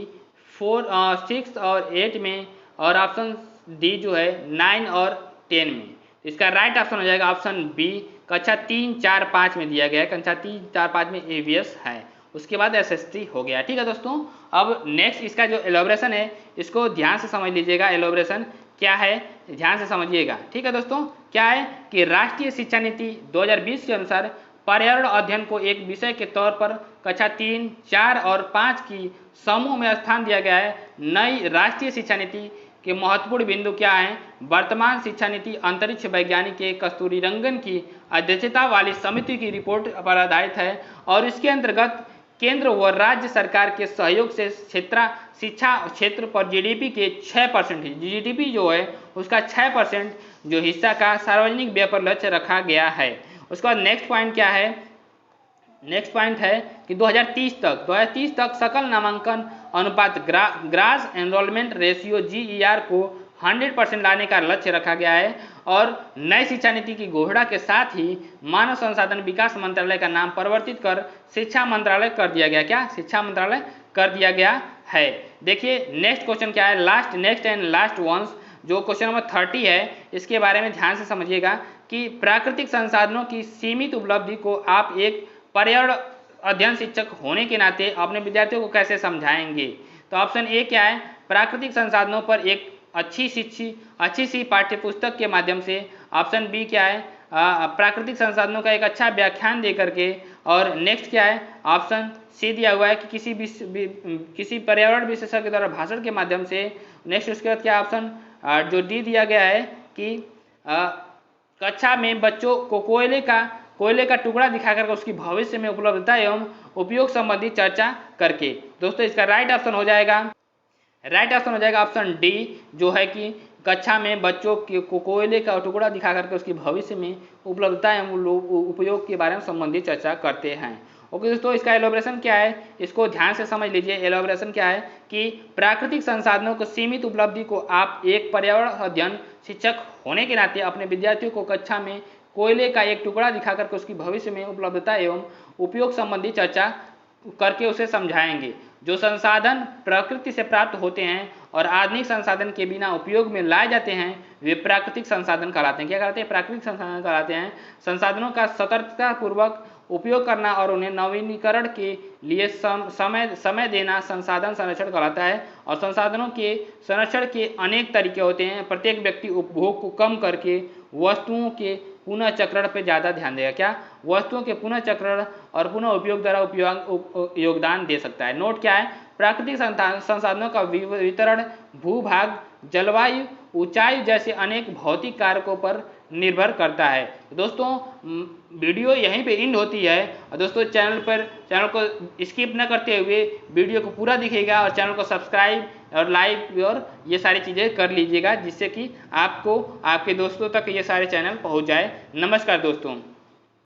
6 और 8 में और ऑप्शन डी जो है 9 और 10 में। इसका राइट ऑप्शन हो जाएगा ऑप्शन बी, कक्षा 3, 4, 5 में दिया गया है। कक्षा 3, 4, 5 में ईवीएस है, उसके बाद SST हो गया। ठीक है दोस्तों, अब नेक्स्ट इसका जो एलोब्रेशन है इसको ध्यान से समझ लीजिएगा। एलोब्रेशन क्या है ध्यान से समझिएगा। ठीक है दोस्तों, क्या है कि राष्ट्रीय शिक्षा नीति 2020 के अनुसार पर्यावरण अध्ययन को एक विषय के तौर पर कक्षा 3, 4 और 5 की समूह में स्थान दिया गया है। नई राष्ट्रीय शिक्षा नीति के महत्वपूर्ण बिंदु क्या हैं? वर्तमान शिक्षा नीति अंतरिक्ष वैज्ञानिक के कस्तूरीरंगन की अध्यक्षता वाली समिति की रिपोर्ट पर आधारित है और इसके अंतर्गत केंद्र व राज्य सरकार के सहयोग से शिक्षा क्षेत्र पर जीडीपी के 6% जीडीपी जो है उसका 6% जो हिस्सा का सार्वजनिक व्यय पर लक्ष्य रखा गया है। उसके बाद नेक्स्ट पॉइंट क्या है? नेक्स्ट पॉइंट है कि 2030 तक सकल नामांकन अनुपात ग्रास एनरोलमेंट रेशियो GER को 100% लाने का लक्ष्य रखा गया है। और नई शिक्षा नीति की घोषणा के साथ ही मानव संसाधन विकास मंत्रालय का नाम परिवर्तित कर शिक्षा मंत्रालय कर दिया गया। क्या? शिक्षा मंत्रालय कर दिया गया है। देखिए नेक्स्ट क्वेश्चन क्या है, नेक्स्ट एंड लास्ट वंस जो क्वेश्चन नंबर 30 है, इसके बारे में ध्यान से समझिएगा कि प्राकृतिक संसाधनों की सीमित उपलब्धि को आप एक पर्यावरण अध्ययन शिक्षक होने के नाते अपने विद्यार्थियों को कैसे समझाएंगे। तो ऑप्शन ए क्या है, प्राकृतिक संसाधनों पर एक अच्छी सी पाठ्य पुस्तक के माध्यम से। ऑप्शन बी क्या है, प्राकृतिक संसाधनों का एक अच्छा व्याख्यान दे करके। और नेक्स्ट क्या है, ऑप्शन सी दिया हुआ है कि किसी पर्यावरण विशेषज्ञ द्वारा भाषण के माध्यम से। नेक्स्ट उसके बाद क्या ऑप्शन जो डी दिया गया है कि कक्षा में बच्चों को कोयले का टुकड़ा दिखाकर उसकी भविष्य में उपलब्धता एवं उपयोग संबंधी चर्चा करके। दोस्तों इसका राइट ऑप्शन हो जाएगा ऑप्शन डी, जो है कि कक्षा में बच्चों को कोयले का टुकड़ा दिखा करके उसकी भविष्य में उपलब्धता एवं उपयोग के बारे में संबंधित चर्चा करते हैं। ओके दोस्तों, इसका एलोब्रेशन क्या है, इसको ध्यान से समझ लीजिए। एलोब्रेशन क्या है कि प्राकृतिक संसाधनों को सीमित उपलब्धि को आप एक पर्यावरण अध्ययन शिक्षक होने के नाते अपने विद्यार्थियों को कक्षा में कोयले का एक टुकड़ा दिखाकर के उसकी भविष्य में उपलब्धता एवं उपयोग संबंधी चर्चा करके उसे समझाएंगे। जो संसाधन प्रकृति से प्राप्त होते हैं और आधुनिक संसाधन के बिना उपयोग में लाए जाते हैं वे प्राकृतिक संसाधन कहलाते हैं। क्या कहलाते हैं? प्राकृतिक संसाधन कहलाते हैं। संसाधनों का सतर्कतापूर्वक उपयोग करना और उन्हें नवीनीकरण के लिए समय देना संसाधन संरक्षण कहलाता है। और संसाधनों के संरक्षण के अनेक तरीके होते हैं। प्रत्येक व्यक्ति उपभोग को कम करके वस्तुओं के पुनः चक्रण पर ज़्यादा ध्यान देगा। क्या? वस्तुओं के पुनः चक्रण और पुनः उपयोग द्वारा योगदान दे सकता है। नोट क्या है, प्राकृतिक संसाधनों का वितरण भूभाग, जलवायु, ऊंचाई जैसे अनेक भौतिक कारकों पर निर्भर करता है। दोस्तों वीडियो यहीं पे एंड होती है। और दोस्तों चैनल को स्किप न करते हुए वीडियो को पूरा दिखेगा और चैनल को सब्सक्राइब और लाइक और ये सारी चीज़ें कर लीजिएगा, जिससे कि आपको आपके दोस्तों तक ये सारे चैनल पहुंच जाए। नमस्कार दोस्तों।